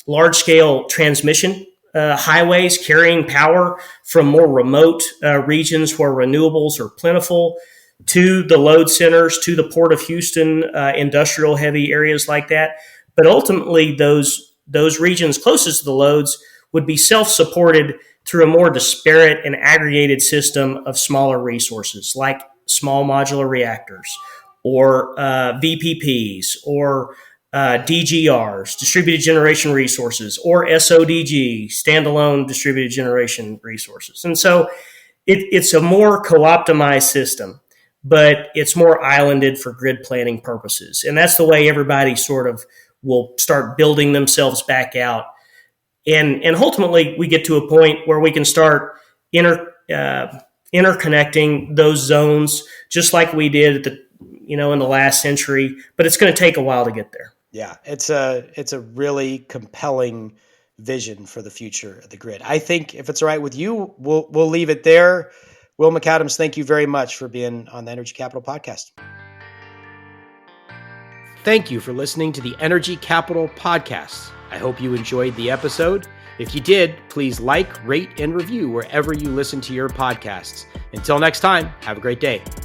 large-scale transmission highways carrying power from more remote regions where renewables are plentiful to the load centers, to the Port of Houston, industrial-heavy areas like that. But ultimately, those regions closest to the loads would be self-supported through a more disparate and aggregated system of smaller resources like small modular reactors or VPPs or DGRs, distributed generation resources, or SODG, standalone distributed generation resources. And so it's a more co-optimized system, but it's more islanded for grid planning purposes. And that's the way everybody sort of will start building themselves back out. And ultimately, we get to a point where we can start interconnecting those zones, just like we did in the last century. But it's going to take a while to get there. Yeah, it's a really compelling vision for the future of the grid. I think if it's all right with you, we'll leave it there. Will McAdams, thank you very much for being on the Energy Capital podcast. Thank you for listening to the Energy Capital podcast. I hope you enjoyed the episode. If you did, please like, rate, and review wherever you listen to your podcasts. Until next time, have a great day.